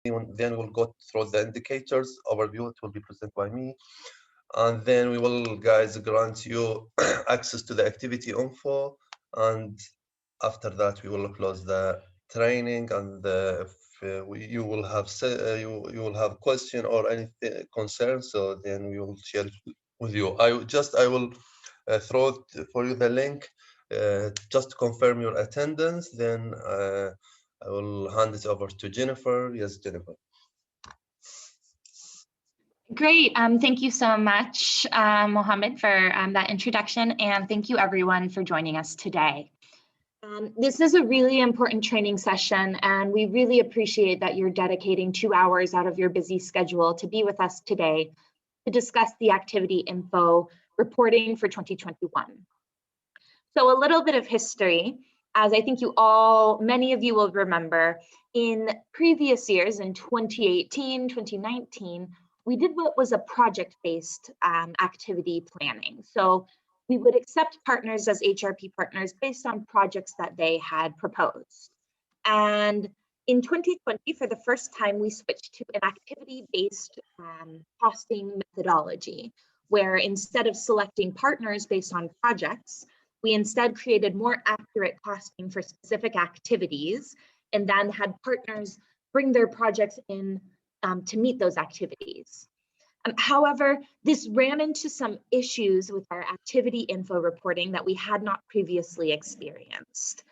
Then we'll go through the indicators overview. It will be presented by me. And then we will, guys, grant you access to the activity info. And after that, we will close the training. And if you will have you will have question or anything concern, so then we will share it with you. I will throw for you the link just to confirm your attendance. Then I will hand it over to Jennifer. Yes, Jennifer. Great. Thank you so much, Mohammed, for that introduction, and thank you everyone for joining us today. This is a really important training session, and we really appreciate that you're dedicating 2 hours out of your busy schedule to be with us today to discuss the activity info reporting for 2021. So a little bit of history, as I think many of you will remember, in previous years, in 2018, 2019, we did what was a project-based activity planning. So we would accept partners as HRP partners based on projects that they had proposed. And in 2020, for the first time, we switched to an activity-based costing methodology, where instead of selecting partners based on projects, we instead created more accurate costing for specific activities and then had partners bring their projects in to meet those activities. However, this ran into some issues with our activity info reporting that we had not previously experienced.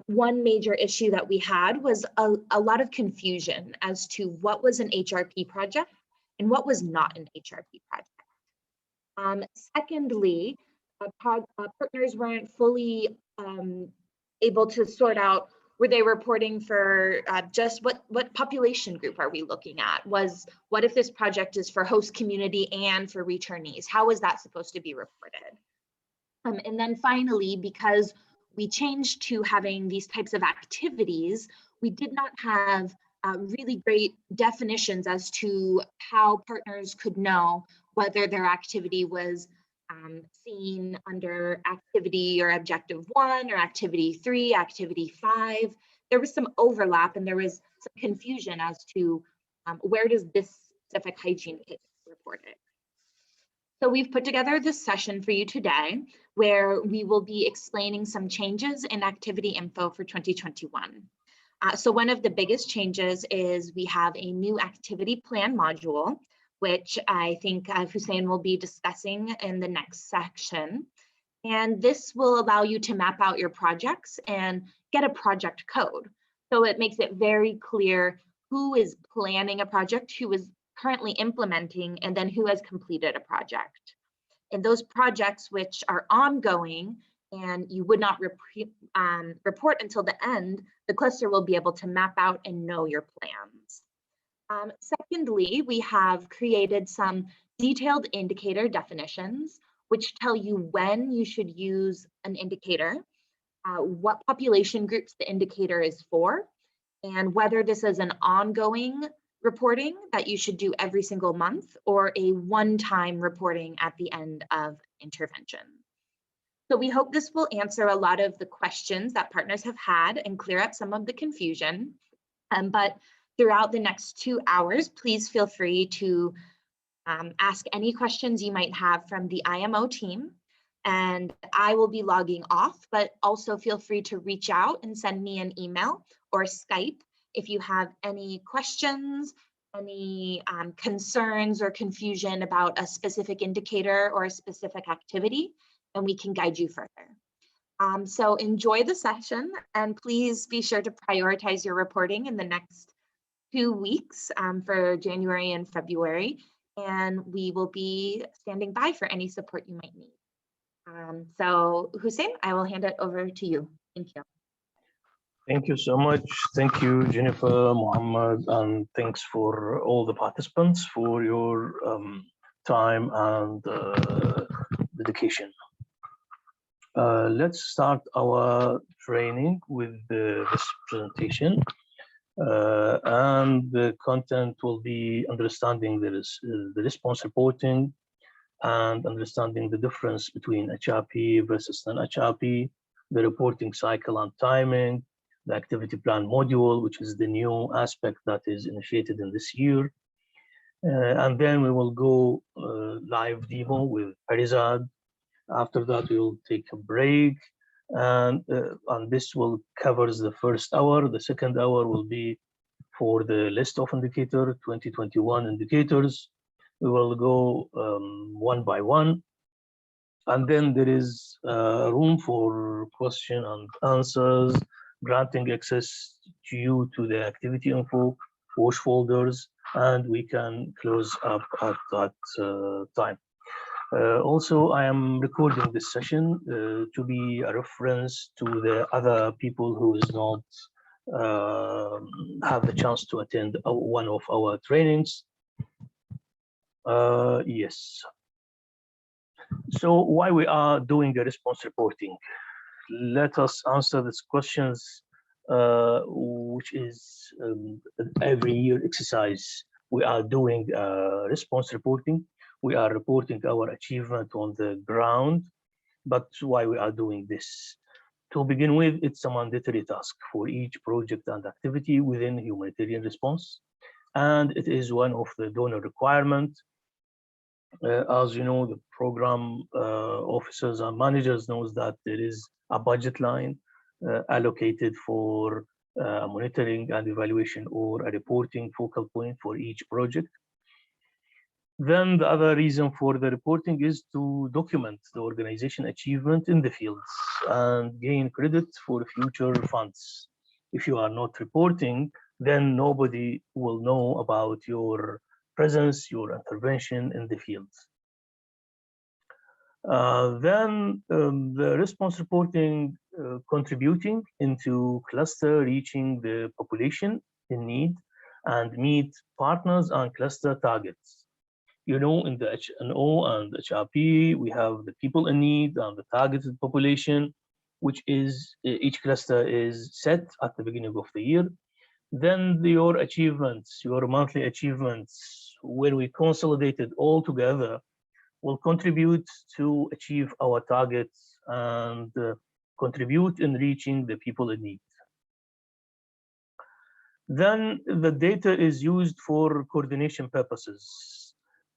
One major issue that we had was a lot of confusion as to what was an HRP project and what was not an HRP project. Secondly, partners weren't fully able to sort out, were they reporting for just what population group are we looking at? What if this project is for host community and for returnees? How is that supposed to be reported? And then finally, because we changed to having these types of activities, we did not have really great definitions as to how partners could know whether their activity was seen under activity or objective 1 or activity 3, activity 5. There was some overlap and there was some confusion as to where does this specific hygiene case report it. So we've put together this session for you today where we will be explaining some changes in activity info for 2021. So one of the biggest changes is we have a new activity plan module, which I think Hussein will be discussing in the next section. And this will allow you to map out your projects and get a project code. So it makes it very clear who is planning a project, who is currently implementing, and then who has completed a project. And those projects which are ongoing and you would not report until the end, the cluster will be able to map out and know your plans. Secondly, we have created some detailed indicator definitions, which tell you when you should use an indicator, what population groups the indicator is for, and whether this is an ongoing reporting that you should do every single month or a one-time reporting at the end of intervention. So we hope this will answer a lot of the questions that partners have had and clear up some of the confusion. But throughout the next 2 hours, please feel free to ask any questions you might have from the IMO team. And I will be logging off, but also feel free to reach out and send me an email or Skype if you have any questions, any concerns or confusion about a specific indicator or a specific activity, and we can guide you further. So enjoy the session, and please be sure to prioritize your reporting in the next 2 weeks for January and February, and we will be standing by for any support you might need. So Hussein, I will hand it over to you. Thank you. Thank you so much. Thank you, Jennifer, Mohammed, and thanks for all the participants for your time and dedication. Let's start our training with this presentation. And the content will be understanding the response reporting and understanding the difference between HRP versus non-HRP, the reporting cycle and timing, the activity plan module, which is the new aspect that is initiated in this year. And then we will go live demo with Perizad. After that, we will take a break, and this will covers the first hour. The second hour will be for the list of indicator 2021 indicators. We will go one by one, and then there is room for question and answers, granting access to you to the activity info, WASH folders, and we can close up at that time. Also, I am recording this session to be a reference to the other people who is not have the chance to attend one of our trainings. Yes. So why we are doing a response reporting? Let us answer these questions, which is every year exercise. We are doing response reporting. We are reporting our achievement on the ground, but why we are doing this? To begin with, it's a mandatory task for each project and activity within humanitarian response, and it is one of the donor requirements. As you know, the program officers and managers knows that there is a budget line allocated for monitoring and evaluation or a reporting focal point for each project. Then the other reason for the reporting is to document the organization achievement in the fields and gain credit for future funds. If you are not reporting, then nobody will know about your presence, your intervention in the fields. Then the response reporting contributing into cluster reaching the population in need and meet partners and cluster targets. You know, in the HNO and HRP, we have the people in need and the targeted population, which is each cluster is set at the beginning of the year. Then your achievements, your monthly achievements, when we consolidate it all together, will contribute to achieve our targets and contribute in reaching the people in need. Then the data is used for coordination purposes.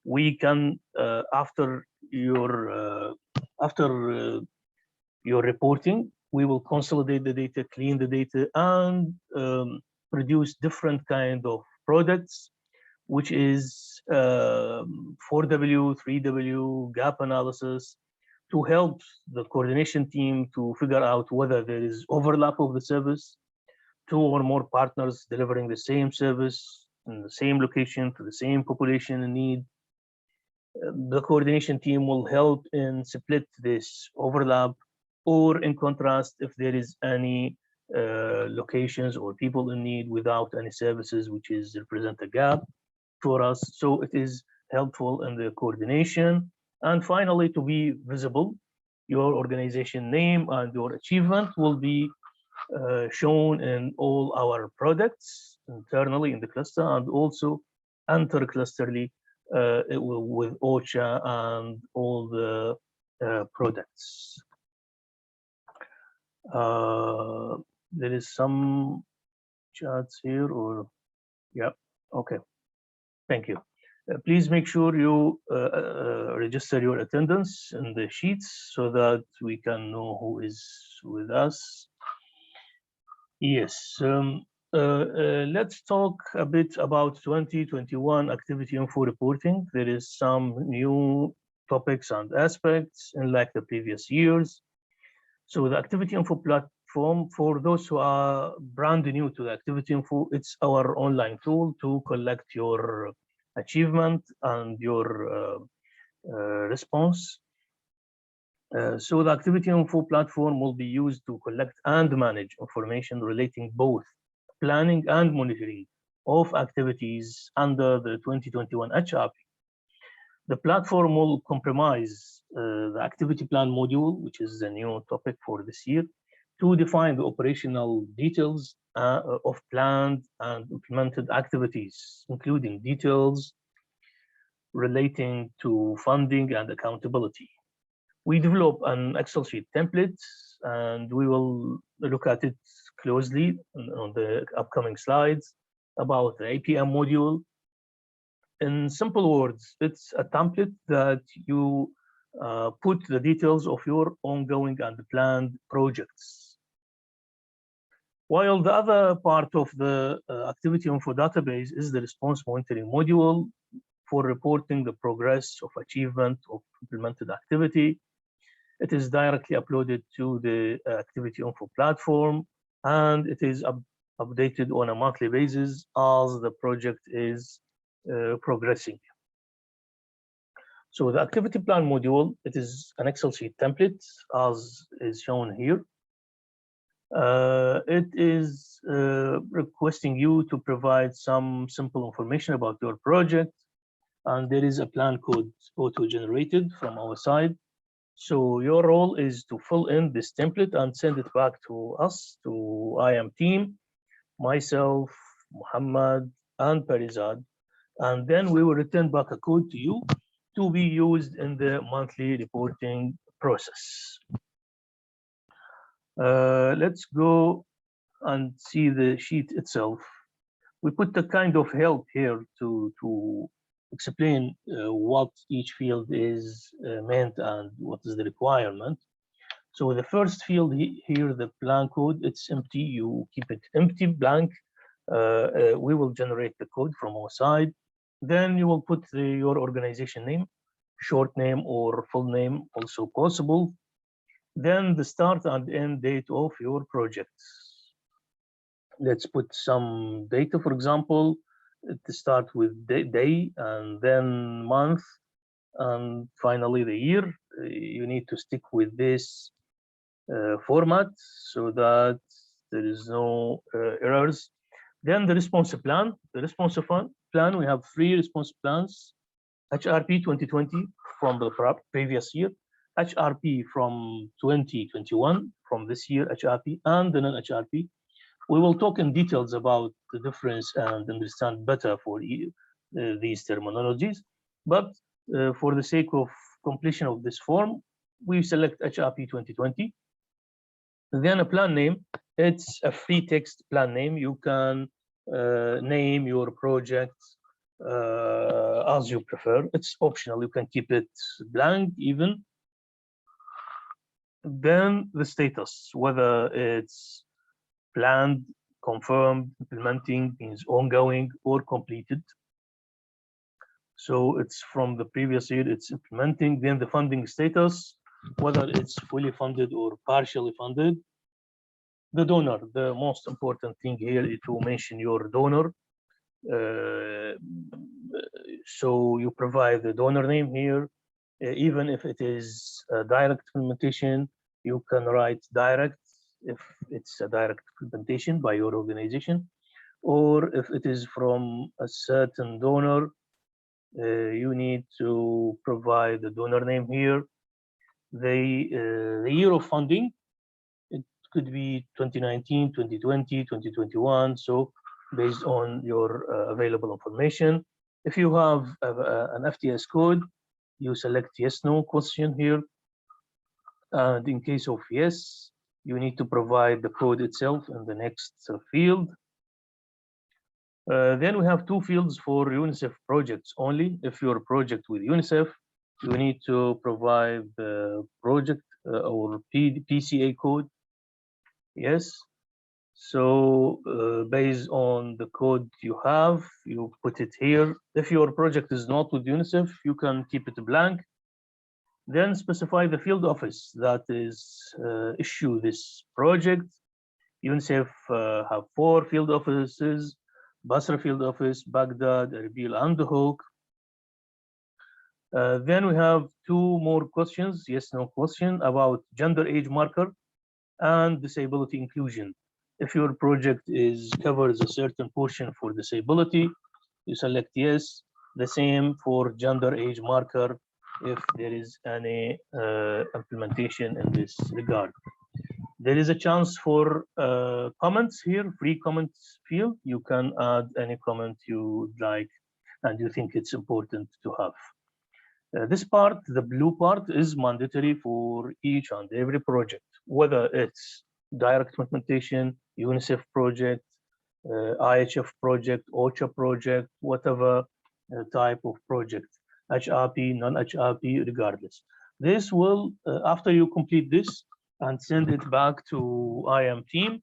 We can, after your reporting, we will consolidate the data, clean the data, and produce different kind of products, which is 4W, 3W, gap analysis, to help the coordination team to figure out whether there is overlap of the service, 2 or more partners delivering the same service in the same location to the same population in need. The coordination team will help in split this overlap, or in contrast, if there is any locations or people in need without any services, which is represent a gap for us. So it is helpful in the coordination. And finally, to be visible, your organization name and your achievement will be shown in all our products internally in the cluster, and also inter-clusterly with OCHA and all the products. There is some chats here, or yeah, okay, thank you. Please make sure you register your attendance in the sheets so that we can know who is with us. Yes, let's talk a bit about 2021 activity info reporting. There is some new topics and aspects unlike the previous years. So the activity info platform, for those who are brand new to the activity info, it's our online tool to collect your achievement and your response. So the activity info platform will be used to collect and manage information relating both planning and monitoring of activities under the 2021 HRP. The platform will comprise the activity plan module, which is the new topic for this year, to define the operational details of planned and implemented activities, including details relating to funding and accountability. We develop an Excel sheet template, and we will look at it closely on the upcoming slides about the APM module. In simple words, it's a template that you put the details of your ongoing and planned projects. While the other part of the activity info database is the response monitoring module for reporting the progress of achievement of implemented activity. It is directly uploaded to the activity info platform, and it is updated on a monthly basis as the project is progressing. So the activity plan module, it is an Excel sheet template as is shown here. It is requesting you to provide some simple information about your project, and there is a plan code auto-generated from our side. So your role is to fill in this template and send it back to us, to IAM team, myself, Muhammad, and Parizad, and then we will return back a code to you to be used in the monthly reporting process. Let's go and see the sheet itself. We put the kind of help here to explain what each field is meant and what is the requirement. So the first field here, the plan code, it's empty. You keep it empty, blank. We will generate the code from our side. Then you will put your organization name, short name or full name, also possible. Then the start and end date of your project. Let's put some data, for example, to start with day and then month and finally the year. You need to stick with this format so that there is no errors. Then the response plan. The response plan, we have 3 response plans: HRP 2020 from the previous year, HRP from 2021 from this year HRP, and the non-HRP. We will talk in details about the difference and understand better for these terminologies. But for the sake of completion of this form, we select HRP 2020. Then a plan name. It's a free text plan name. You can name your project as you prefer. It's optional. You can keep it blank even. Then the status, whether it's planned, confirmed, implementing, means ongoing or completed. So it's from the previous year, it's implementing. Then the funding status, whether it's fully funded or partially funded. The donor, the most important thing here is to mention your donor. So you provide the donor name here. Even if it is a direct implementation, you can write direct if it's a direct implementation by your organization, or if it is from a certain donor, you need to provide the donor name here. The year of funding, it could be 2019, 2020, 2021. So based on your available information, if you have an FTS code, you select yes, no question here. And in case of yes, you need to provide the code itself in the next field. Then we have 2 fields for UNICEF projects only. If your project with UNICEF, you need to provide the project or PCA code. Yes. So based on the code you have, you put it here. If your project is not with UNICEF, you can keep it blank. Then specify the field office that is issue this project. UNICEF have 4 field offices: Basra field office, Baghdad, Erbil, and Duhok. Then we have 2 more questions, yes, no question, about gender age marker and disability inclusion. If your project covers a certain portion for disability, you select yes. The same for gender age marker if there is any implementation in this regard. There is a chance for comments here, free comments field. You can add any comment you like and you think it's important to have. This part, the blue part, is mandatory for each and every project, whether it's direct implementation, UNICEF project, IHF project, OCHA project, whatever type of project, HRP, non-HRP, regardless. This will, after you complete this and send it back to IM team,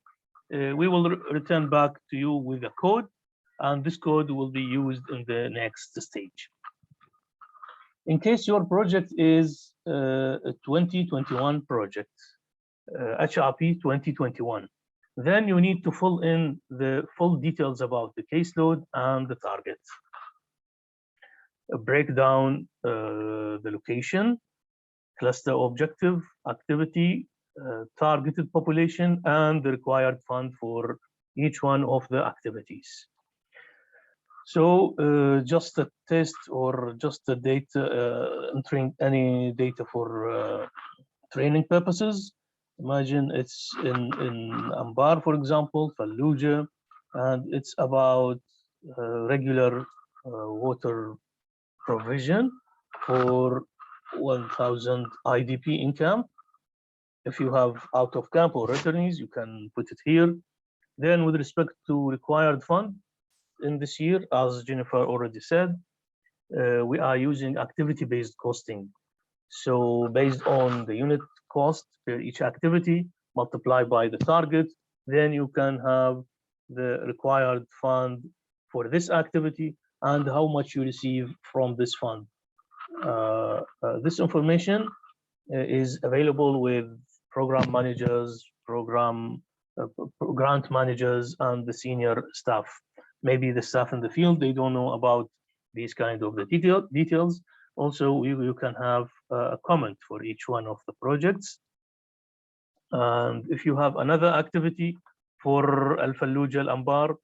we will return back to you with a code, and this code will be used in the next stage. In case your project is a 2021 project, HRP 2021, then you need to fill in the full details about the caseload and the target. Break down the location, cluster objective, activity, targeted population, and the required fund for each one of the activities. So just a test or just a data, entering any data for training purposes. Imagine it's in Anbar, for example, Fallujah, and it's about regular water provision for 1,000 IDP in camp. If you have out of camp or returnees, you can put it here. Then with respect to required fund in this year, as Jennifer already said, we are using activity-based costing. So based on the unit cost per each activity, multiplied by the target, then you can have the required fund for this activity and how much you receive from this fund. This information is available with program managers, grant managers, and the senior staff. Maybe the staff in the field, they don't know about these kind of the details. Also, you can have a comment for each one of the projects. And if you have another activity for Al Fallujah, Al Anbar,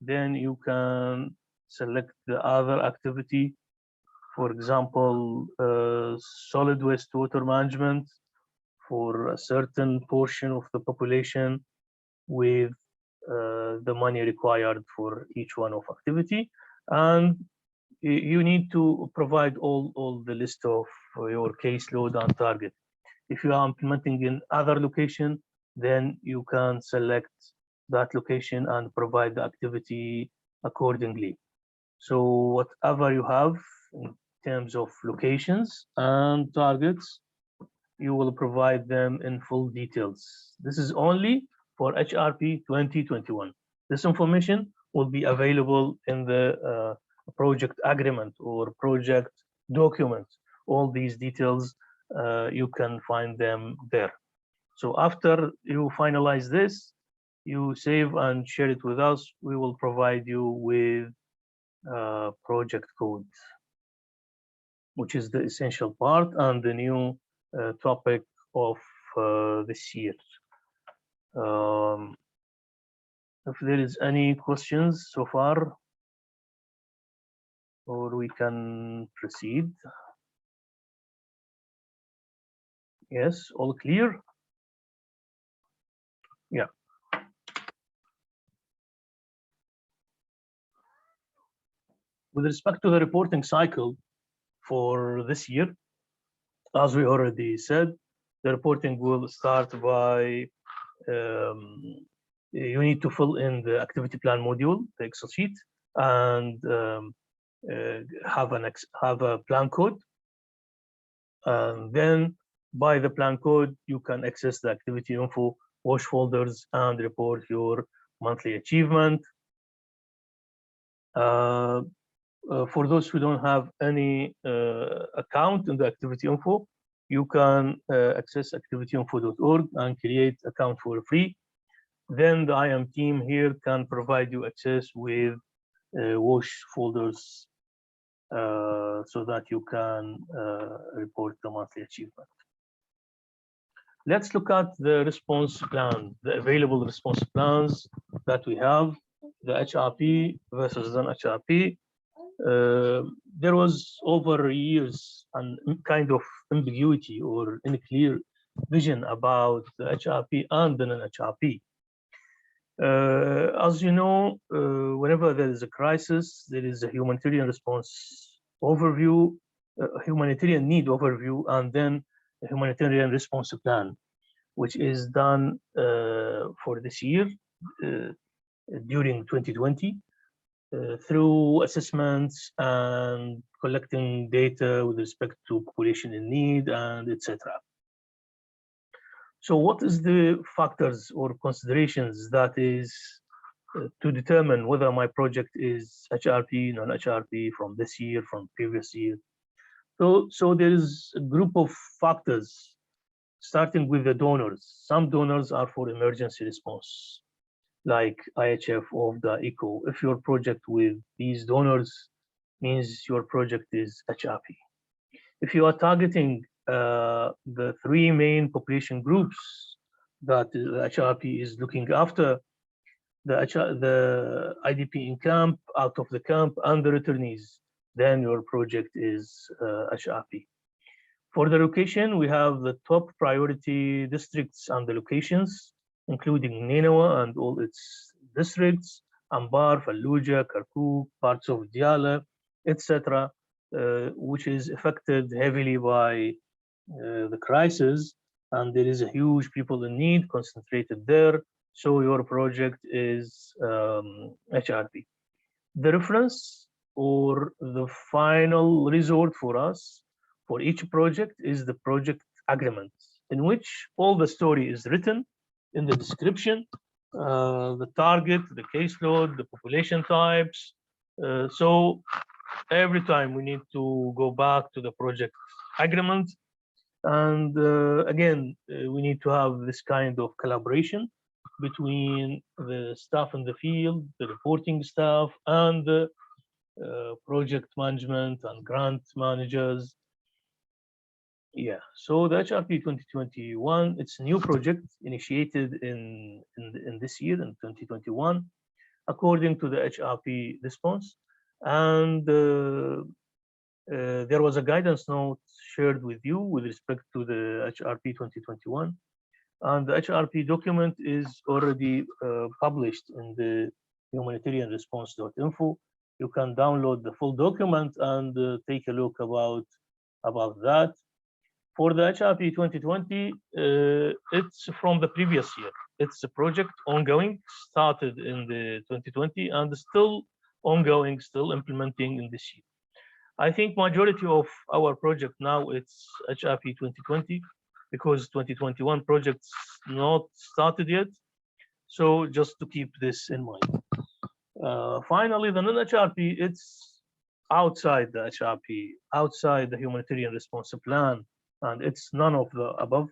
then you can select the other activity. For example, solid waste water management for a certain portion of the population with the money required for each one of activity. And you need to provide all the list of your caseload and target. If you are implementing in other location, then you can select that location and provide the activity accordingly. So whatever you have in terms of locations and targets, you will provide them in full details. This is only for HRP 2021. This information will be available in the project agreement or project document. All these details, you can find them there. So after you finalize this, you save and share it with us. We will provide you with project code, which is the essential part and the new topic of this year. If there is any questions so far, or we can proceed. Yes, all clear? Yeah. With respect to the reporting cycle for this year, as we already said, the reporting will start by you need to fill in the activity plan module, the Excel sheet, and have a plan code. And then by the plan code, you can access the activity info, wash folders, and report your monthly achievement. For those who don't have any account in the activity info, you can access activityinfo.org and create account for free. Then the IM team here can provide you access with wash folders so that you can report the monthly achievement. Let's look at the response plan, the available response plans that we have, the HRP versus non-HRP. There was over years and kind of ambiguity or unclear vision about the HRP and the non-HRP. As you know, whenever there is a crisis, there is a humanitarian response overview, humanitarian need overview, and then a humanitarian response plan, which is done for this year. during 2020 through assessments and collecting data with respect to population in need and etc. So what is the factors or considerations that is to determine whether my project is HRP, non-HRP from this year, from previous year? So there is a group of factors, starting with the donors. Some donors are for emergency response, like IHF or the ECO. If your project with these donors means your project is HRP. If you are targeting the three main population groups that the HRP is looking after, the IDP in camp, out of the camp, and the returnees, then your project is HRP. For the location, we have the top priority districts and the locations, including Nineveh and all its districts, Anbar, Fallujah, Kirkuk, parts of Diyala, etc., which is affected heavily by the crisis, and there is a huge people in need concentrated there. So your project is HRP. The reference or the final resort for us for each project is the project agreement, in which all the story is written in the description, the target, the caseload, the population types. So every time we need to go back to the project agreement. And again, we need to have this kind of collaboration between the staff in the field, the reporting staff, and the project management and grant managers. Yeah, so the HRP 2021, it's a new project initiated in this year, in 2021, according to the HRP response. And there was a guidance note shared with you with respect to the HRP 2021. And the HRP document is already published in the humanitarianresponse.info. You can download the full document and take a look about that. For the HRP 2020, it's from the previous year. It's a project ongoing, started in the 2020 and still ongoing, still implementing in this year. I think majority of our project now it's HRP 2020 because 2021 project's not started yet. So just to keep this in mind. Finally, the non-HRP, it's outside the HRP, outside the humanitarian response plan, and it's none of the above.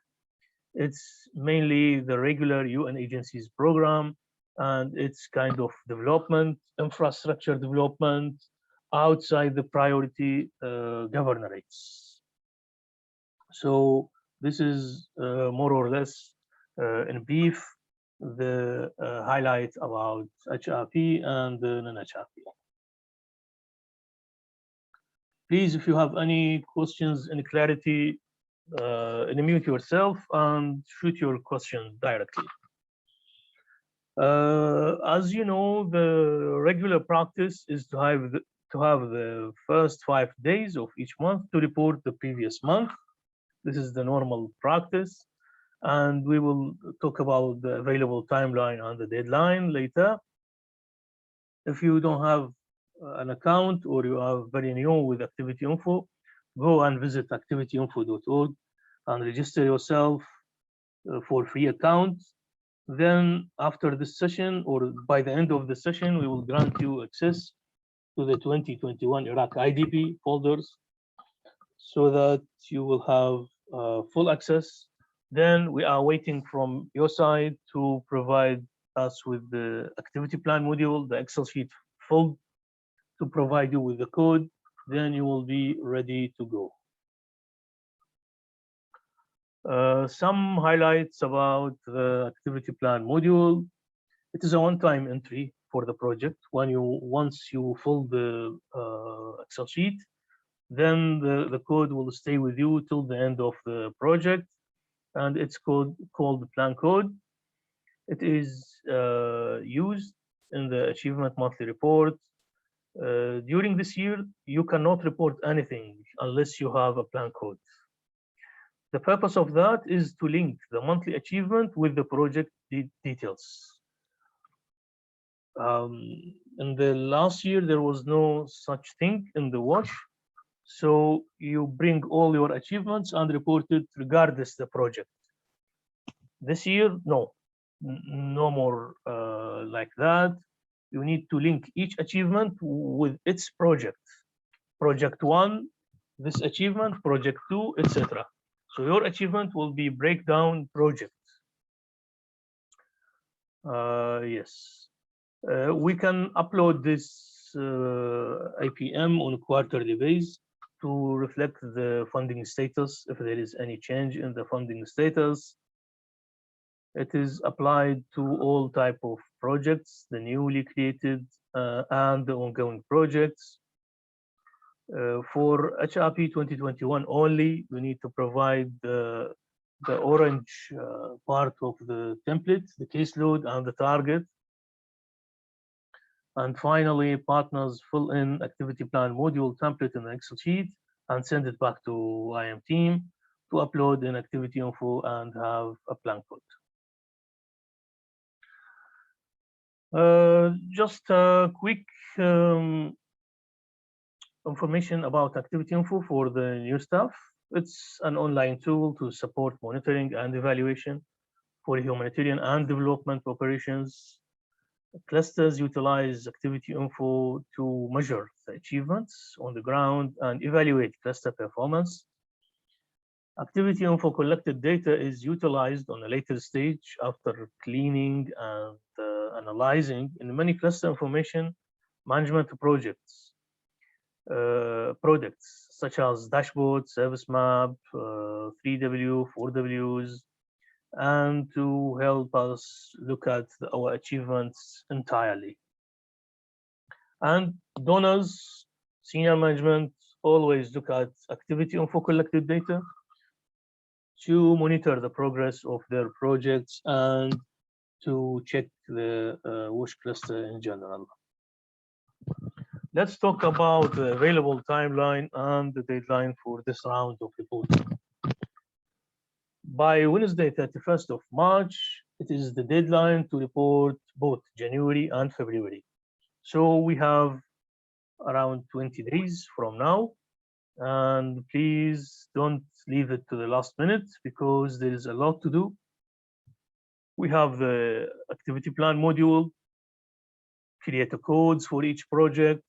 It's mainly the regular UN agencies program, and it's kind of development, infrastructure development, outside the priority governorates. So this is more or less in brief the highlight about HRP and the non-HRP. Please, if you have any questions, any clarity, unmute yourself and shoot your question directly. As you know, the regular practice is to have the first 5 days of each month to report the previous month. This is the normal practice, and we will talk about the available timeline and the deadline later. If you don't have an account or you are very new with Activity Info, go and visit activityinfo.org and register yourself for free account. Then after this session or by the end of the session, we will grant you access to the 2021 Iraq IDP folders so that you will have full access. Then we are waiting from your side to provide us with the activity plan module, the Excel sheet full, to provide you with the code. Then you will be ready to go. Some highlights about the activity plan module. It is a one-time entry for the project. Once you fill the Excel sheet, then the code will stay with you till the end of the project, and it's called the plan code. It is used in the achievement monthly report. During this year, you cannot report anything unless you have a plan code. The purpose of that is to link the monthly achievement with the project details. In the last year, there was no such thing in the watch. So you bring all your achievements and report it regardless the project. This year, no, no more like that. You need to link each achievement with its project. Project one, this achievement, project two, etc. So your achievement will be breakdown project. Yes, we can upload this IPM on a quarterly basis to reflect the funding status. If there is any change in the funding status, it is applied to all type of projects, the newly created and the ongoing projects. For HRP 2021 only, you need to provide the orange part of the template, the caseload and the target. And finally, partners fill in activity plan module template in the Excel sheet and send it back to IM team to upload in activity info and have a plan code. Just a quick information about activity info for the new staff. It's an online tool to support monitoring and evaluation for humanitarian and development operations. Clusters utilize activity info to measure the achievements on the ground and evaluate cluster performance. Activity info collected data is utilized on a later stage after cleaning and analyzing in many cluster information management projects. Products such as dashboard, service map, 3W, 4Ws, and to help us look at our achievements entirely. And donors, senior management always look at activity info collected data to monitor the progress of their projects and to check the WASH cluster in general. Let's talk about the available timeline and the deadline for this round of reporting. By Wednesday, 31st of March, it is the deadline to report both January and February. So we have around 20 days from now. And please don't leave it to the last minute because there is a lot to do. We have the activity plan module, create a codes for each project.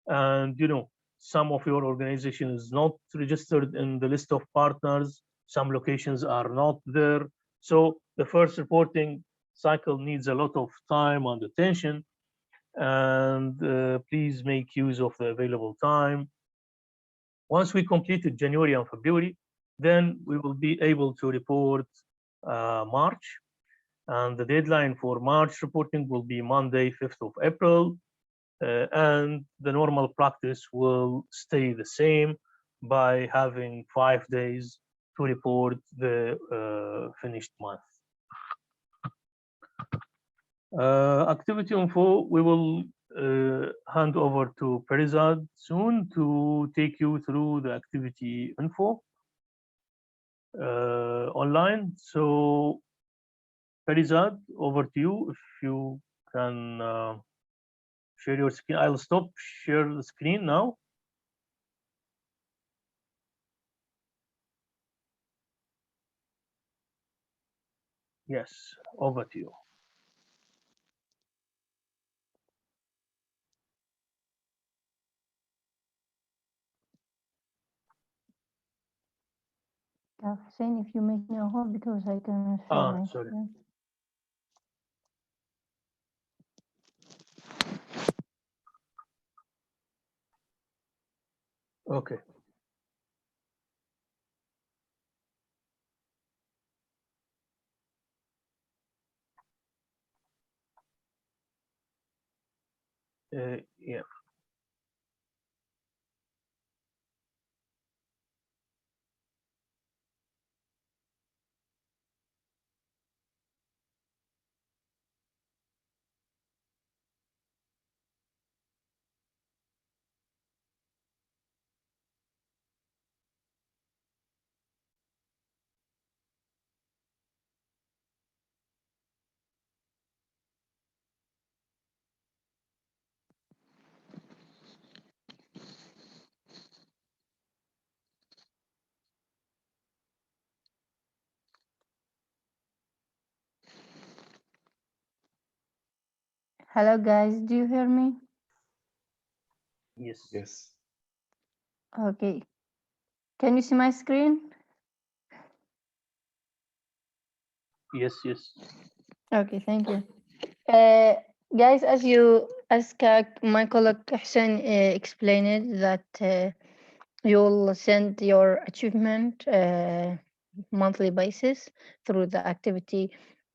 And some of your organization is not registered in the list of partners. Some locations are not there. So the first reporting cycle needs a lot of time and attention. And please make use of the available time. Once we completed January and February, then we will be able to report March. And the deadline for March reporting will be Monday, 5th of April. And the normal practice will stay the same by having 5 days to report the finished month. Activity info, we will hand over to Perizad soon to take you through the activity info online. So Perizad, over to you. If you can share your screen. I'll stop share the screen now. Yes, over to you. Hussein, if you make me a hold because I can share my Sorry. screen. Okay. Yeah. Hello guys, do you hear me? Yes. Yes. Okay. Can you see my screen? Yes. Okay, thank you. Guys, my colleague Hussein explained that you'll send your achievement monthly basis through the activity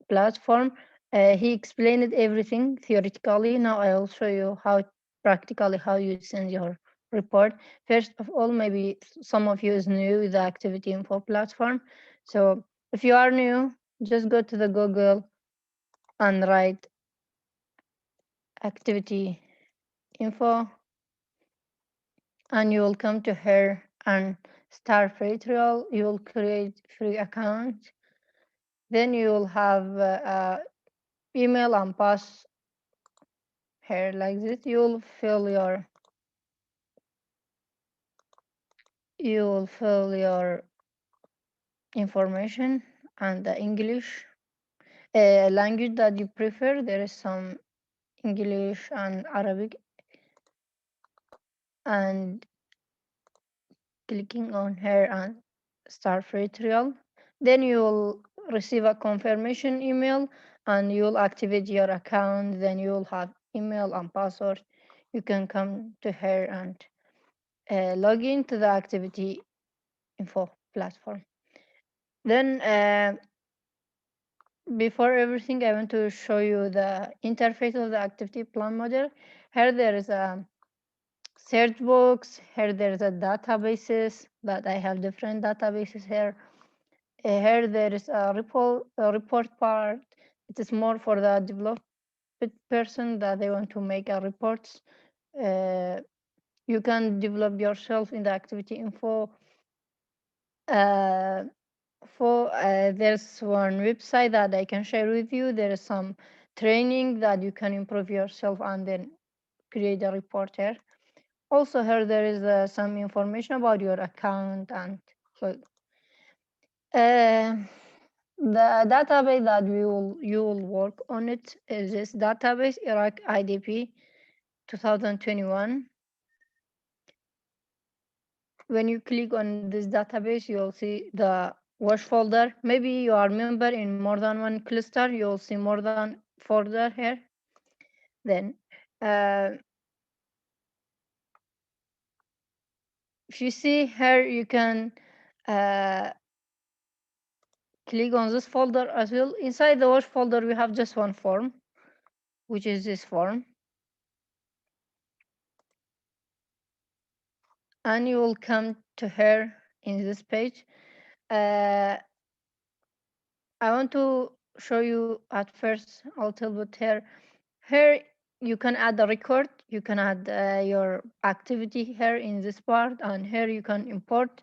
platform. He explained everything theoretically. Now I'll show you how practically how you send your report. First of all, maybe some of you is new with the activity info platform. So if you are new, just go to the Google and write activity info, and you will come to here and start free trial. You will create free account. Then you will have email and pass here like this. You'll fill your information and the English language that you prefer. There is some English and Arabic, and clicking on here and start free trial. Then you'll receive a confirmation email and you'll activate your account. Then you'll have email and password. You can come to here and log into the activity info platform. Then before everything, I want to show you the interface of the activity plan model. Here there is a search box. Here there is a databases that I have different databases here. Here there is a report part. It is more for the developed person that they want to make a reports. You can develop yourself in the activity info. There's one website that I can share with you. There is some training that you can improve yourself and then create a report here. Also here there is some information about your account, and so the database that you will work on it is this database, Iraq IDP 2021. When you click on this database, you'll see the wash folder. Maybe you are member in more than one cluster. You'll see more than folder here. Then if you see here, you can click on this folder as well. Inside the wash folder, we have just one form, which is this form. And you will come to here in this page. I want to show you at first a little bit here. Here you can add a record. You can add your activity here in this part, and here you can import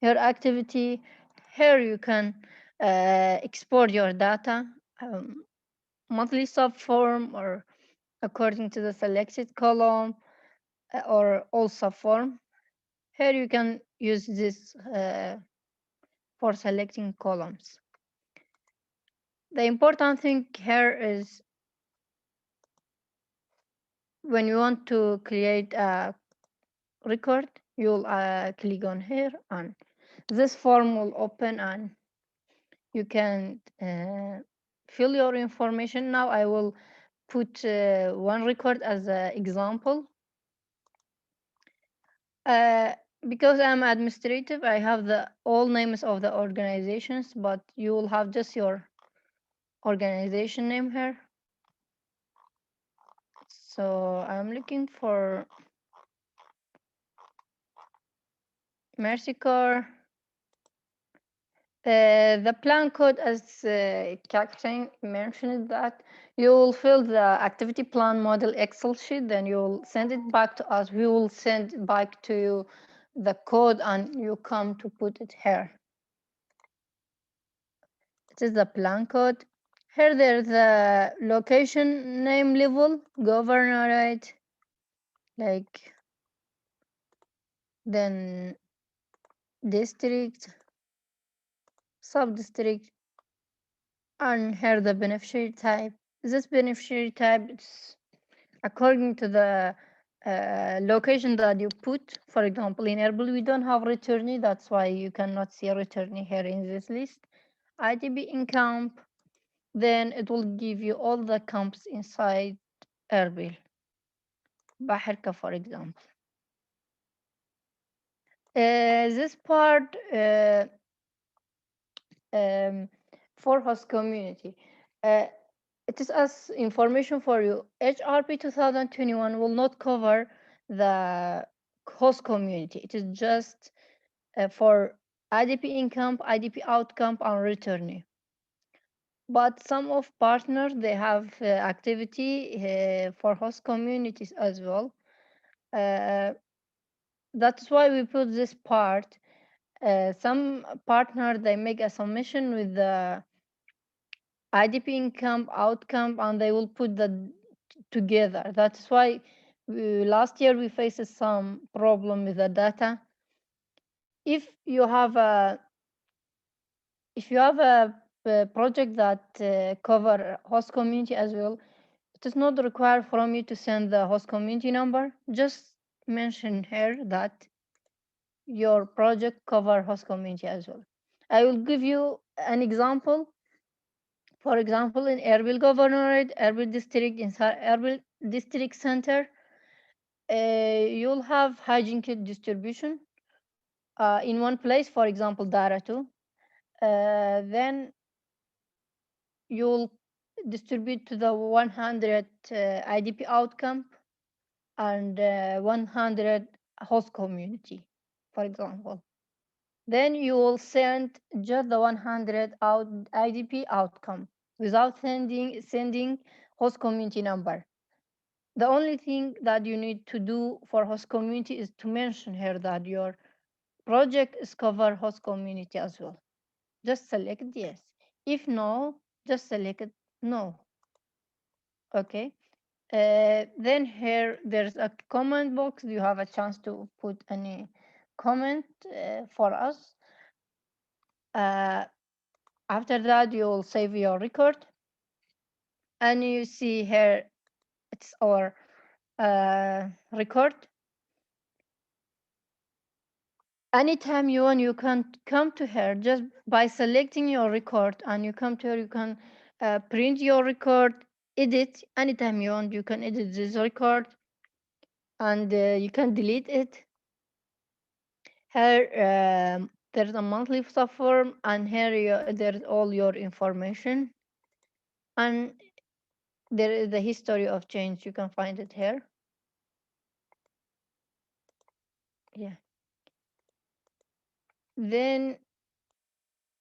your activity. Here you can export your data, monthly subform or according to the selected column, or all subform. Here you can use this for selecting columns. The important thing here is when you want to create a record, you'll click on here and this form will open and you can fill your information. Now I will put one record as an example. Because I'm administrative, I have all names of the organizations, but you will have just your organization name here. So I'm looking for Mercy Corps. The plan code, as Captain mentioned, that you will fill the activity plan model Excel sheet, then you will send it back to us. We will send back to you the code and you come to put it here. It is the plan code. Here there's the location name level, governorate, like then district, sub-district, and here the beneficiary type. This beneficiary type is according to the location that you put. For example, in Erbil, we don't have returnee. That's why you cannot see a returnee here in this list. IDP in camp, then it will give you all the camps inside Erbil. Baharka, for example. This part for host community. It is as information for you. HRP 2021 will not cover the host community. It is just for IDP in camp, IDP out camp, and returnee. But some of partners, they have activity for host communities as well. That's why we put this part. Some partner, they make a submission with the IDP in camp, out camp, and they will put that together. That's why last year we faced some problem with the data. If you have a project that cover host community as well, it is not required from you to send the host community number. Just mention here that your project cover host community as well. I will give you an example. For example, in Erbil Governorate, Erbil District, inside Erbil District Center, you'll have hygiene kit distribution in one place, for example, Daratu. Then you'll distribute to the 100 IDP outcome and 100 host community, for example. Then you will send just the 100 IDP outcome without sending host community number. The only thing that you need to do for host community is to mention here that your project is cover host community as well. Just select yes. If no, just select no. Okay. Then here there's a comment box. You have a chance to put any comment for us. After that, you'll save your record. And you see here, it's our record. Anytime you want, you can come to here just by selecting your record, and you come to here, you can print your record, edit. Anytime you want, you can edit this record, and you can delete it. Here, there's a monthly subform, and here there's all your information. And there is the history of change. You can find it here. Yeah. Then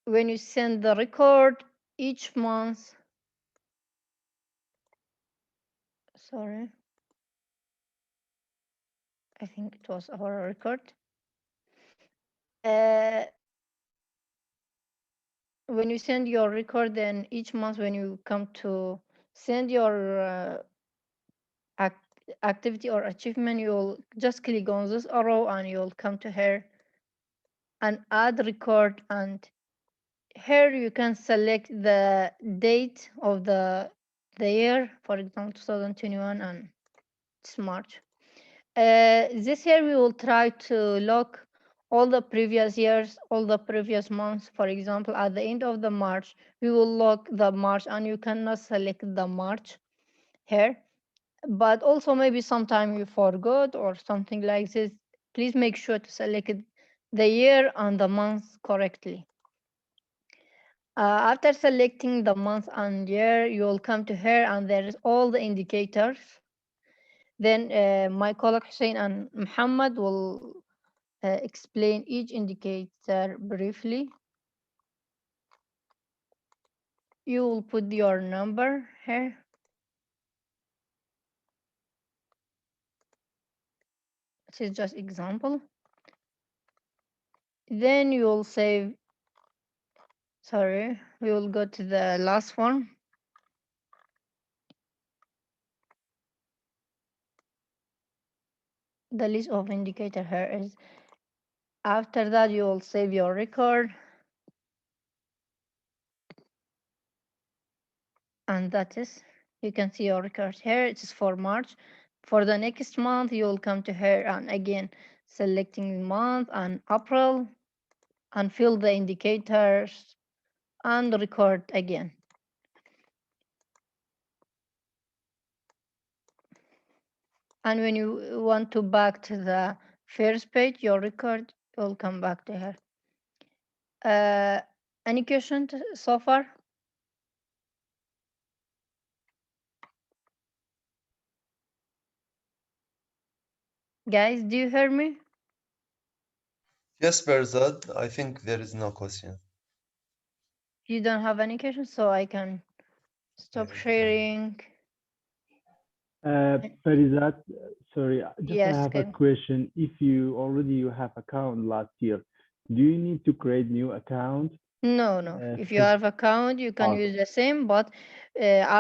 when you send the record each month, sorry, I think it was our record. When you send your record, then each month when you come to send your activity or achievement, you'll just click on this arrow and you'll come to here and add record, and here you can select the date of the year, for example 2021, and it's March. This year we will try to log all the previous years, all the previous months. For example, at the end of the March, we will log the March, and you cannot select the March here. But also maybe sometime you forgot or something like this. Please make sure to select the year and the month correctly. After selecting the month and year, you will come to here, and there is all the indicators. Then my colleague Hussein and Muhammad will explain each indicator briefly. You will put your number here. This is just example. Then you will save. Sorry, we will go to the last one. The list of indicator here is. After that, you will save your record. And that is You can see your record here. It is for March. For the next month, you will come to here and again selecting the month and April and fill the indicators and record again. And when you want to back to the first page, your record will come back to here. Any questions so far? Guys, do you hear me? Yes, Berzad, I think there is no question. You don't have any questions, so I can stop Yeah, sharing. Farizat, sorry, just I Yes, have a good. question. If you already have account last year, do you need to create new account? No. If you so- have account, you can Okay. use the same. But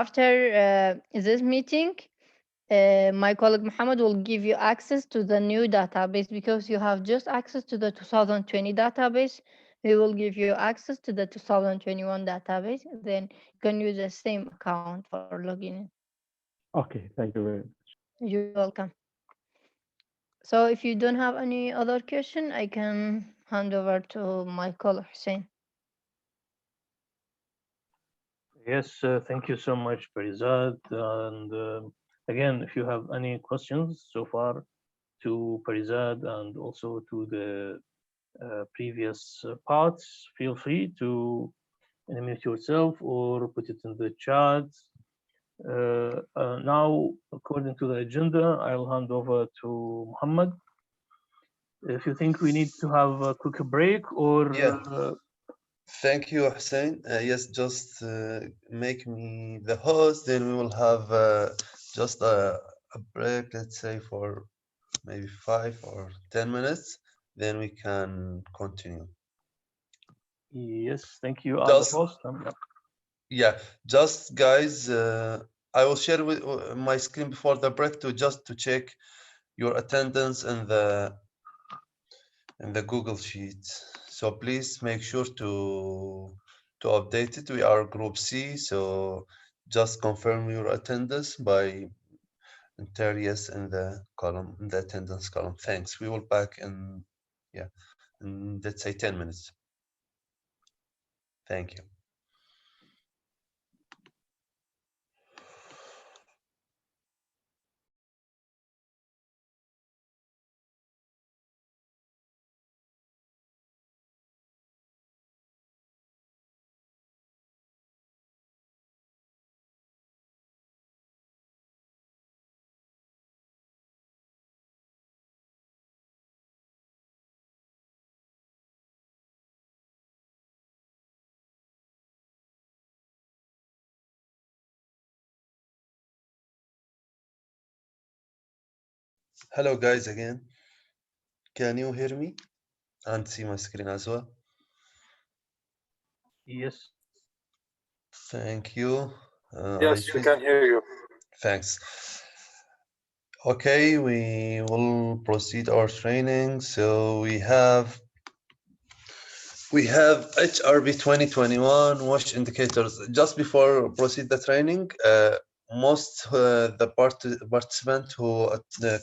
after this meeting, my colleague Muhammad will give you access to the new database because you have just access to the 2020 database. We will give you access to the 2021 database. Then you can use the same account for logging in. Okay, thank you very much. You're welcome. So if you don't have any other question, I can hand over to my colleague Hussein. Yes, thank you so much, Parizad. And again, if you have any questions so far to Parizad and also to the previous parts, feel free to unmute yourself or put it in the chat. Now, according to the agenda, I'll hand over to Muhammad. If you think we need to have a quick break or Yeah. Thank you, Hussein. Yes, just make me the host, then we will have just a break, let's say for maybe 5 or 10 minutes, then we can continue. yes, thank you. Just- As a host, Yeah, just guys, I will share with my screen before the break to just to check your attendance in the Google Sheet. So please make sure to update it. We are Group C, so just confirm your attendance by enter yes in the column, in the attendance column. Thanks. We will back in let's say 10 minutes. Thank you. Hello guys again. Can you hear me and see my screen as well? yes. Thank you. Yes, we can hear you. Thanks. Okay, we will proceed our training. So we have HRB 2021 WASH indicators. Just before proceed the training, most the participants who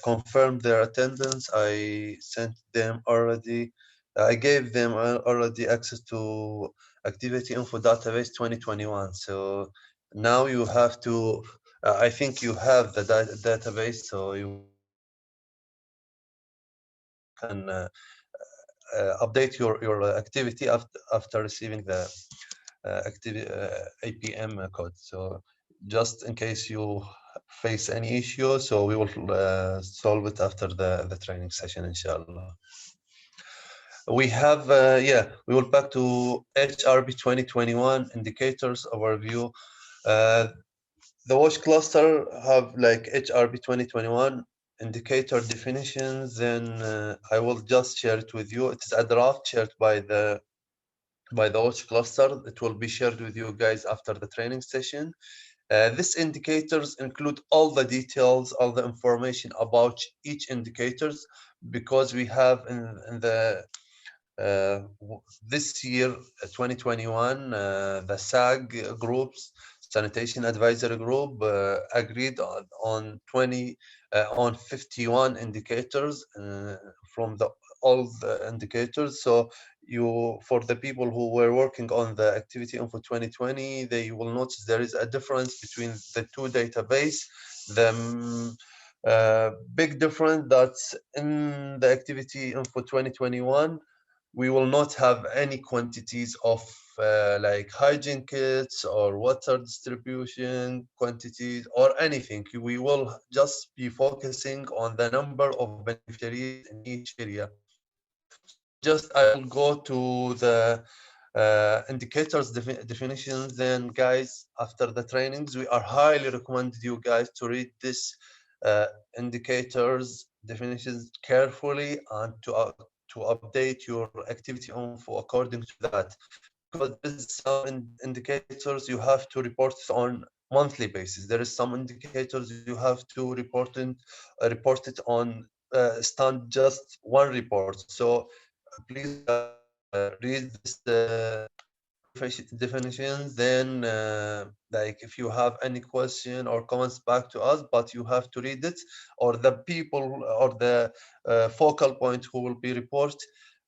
confirmed their attendance, I sent them already. I gave them already access to Activity Info Database 2021. So now you have to. I think you have the database, so you can update your activity after receiving the APM code. So just in case you face any issue, so we will solve it after the training session, inshallah. We have, we will back to HRB 2021 indicators overview. The WASH cluster have like HRB 2021 indicator definitions, then I will just share it with you. It is a draft shared by the WASH cluster. It will be shared with you guys after the training session. These indicators include all the details, all the information about each indicators, because we have in the this year, 2021, the SAG groups. sanitation advisory group agreed on 51 indicators from all the indicators. So for the people who were working on the activity info 2020, they will notice there is a difference between the two database. The big difference that's in the activity info 2021, we will not have any quantities of like hygiene kits or water distribution quantities or anything. We will just be focusing on the number of beneficiaries in each area. So just I will go to the indicators definitions. Then guys, after the trainings, we are highly recommended you guys to read this indicators definitions carefully and to update your activity info according to that, because there is some indicators you have to report on monthly basis. There is some indicators you have to report it on stand just one report. So please read this definitions. Then like if you have any question or comments back to us, but you have to read it, or the people or the focal point who will be report,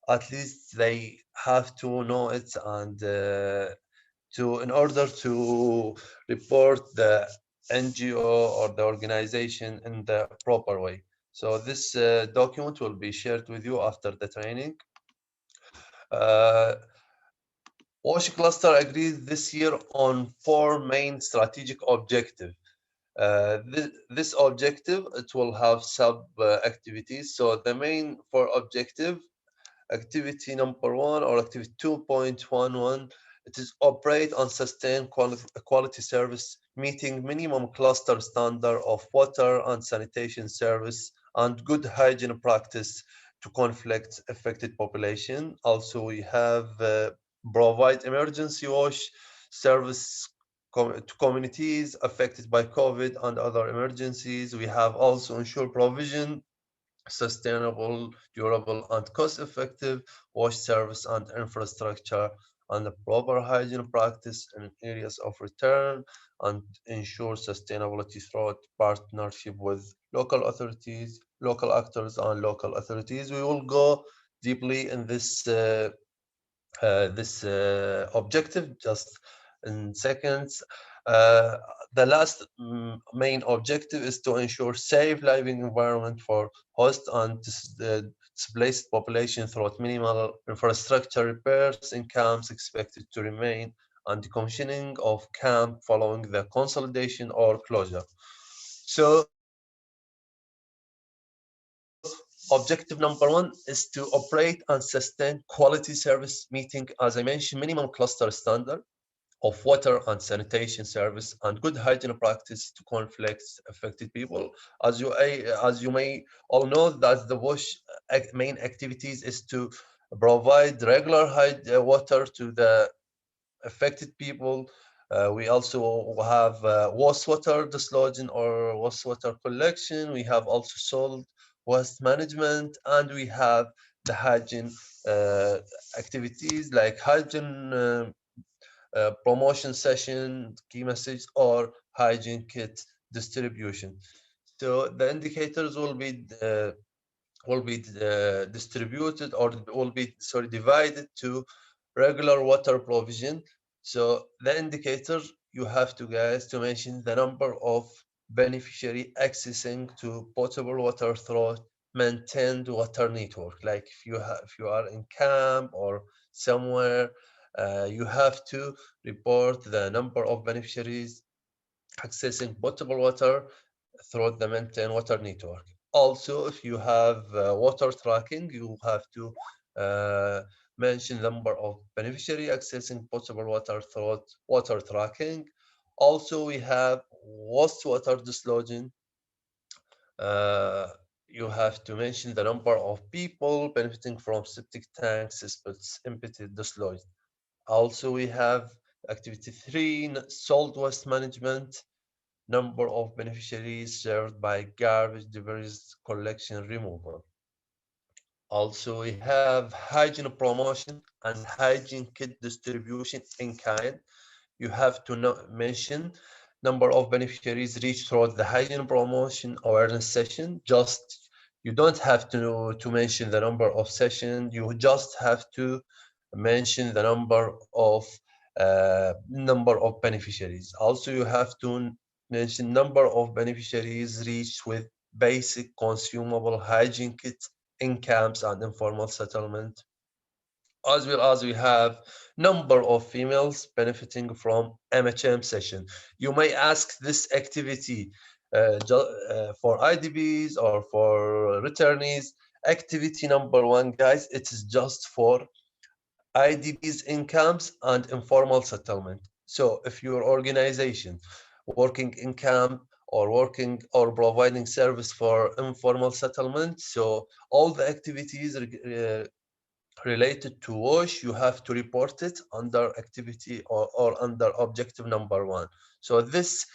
at least they have to know it, and in order to report the NGO or the organization in the proper way. So this document will be shared with you after the training. WASH cluster agreed this year on 4 main strategic objectives. This objective, it will have sub activities. So the main 4 objective, activity number 1 or activity 2.11, it is operate and sustain quality service meeting minimum cluster standard of water and sanitation service and good hygiene practice to conflict affected population. Also, we have provide emergency wash service to communities affected by COVID and other emergencies. We have also ensure provision sustainable, durable, and cost-effective wash service and infrastructure, and the proper hygiene practice in areas of return, and ensure sustainability through partnership with local authorities, local actors, and local authorities. We will go deeply in this objective just in seconds. The last main objective is to ensure safe living environment for host and displaced population through minimal infrastructure repairs in camps expected to remain, and decommissioning of camp following the consolidation or closure. So objective number 1 is to operate and sustain quality service meeting, as I mentioned, minimum cluster standard of water and sanitation service and good hygiene practice to conflict affected people. As you may all know, that the WASH main activities is to provide regular water to the affected people. We also have wastewater dislodging or wastewater collection. We have also solid waste management, and we have the hygiene activities like hygiene promotion session, key message, or hygiene kit distribution. So the indicators will be distributed, or will be divided to regular water provision. So the indicator, you have to guys to mention the number of beneficiary accessing to potable water through maintained water network. Like if you are in camp or somewhere, you have to report the number of beneficiaries accessing potable water through the maintained water network. Also, if you have water tracking, you have to mention the number of beneficiary accessing potable water through water tracking. Also, we have wastewater dislodging. You have to mention the number of people benefiting from septic tanks, empty dislodged. Also, we have activity 3, solid waste management, number of beneficiaries served by garbage debris collection removal. Also, we have hygiene promotion and hygiene kit distribution in kind. you have to mention number of beneficiaries reached throughout the hygiene promotion awareness session. Just you don't have to mention the number of sessions. You just have to mention the number of beneficiaries. Also, you have to mention number of beneficiaries reached with basic consumable hygiene kits in camps and informal settlement, as well as we have number of females benefiting from MHM session. You may ask this activity for IDPs or for returnees. Activity number one, guys, it is just for IDPs in camps and informal settlement. So if your organization working in camp or working or providing service for informal settlement, so all the activities related to WASH, you have to report it under activity or under objective number one. So this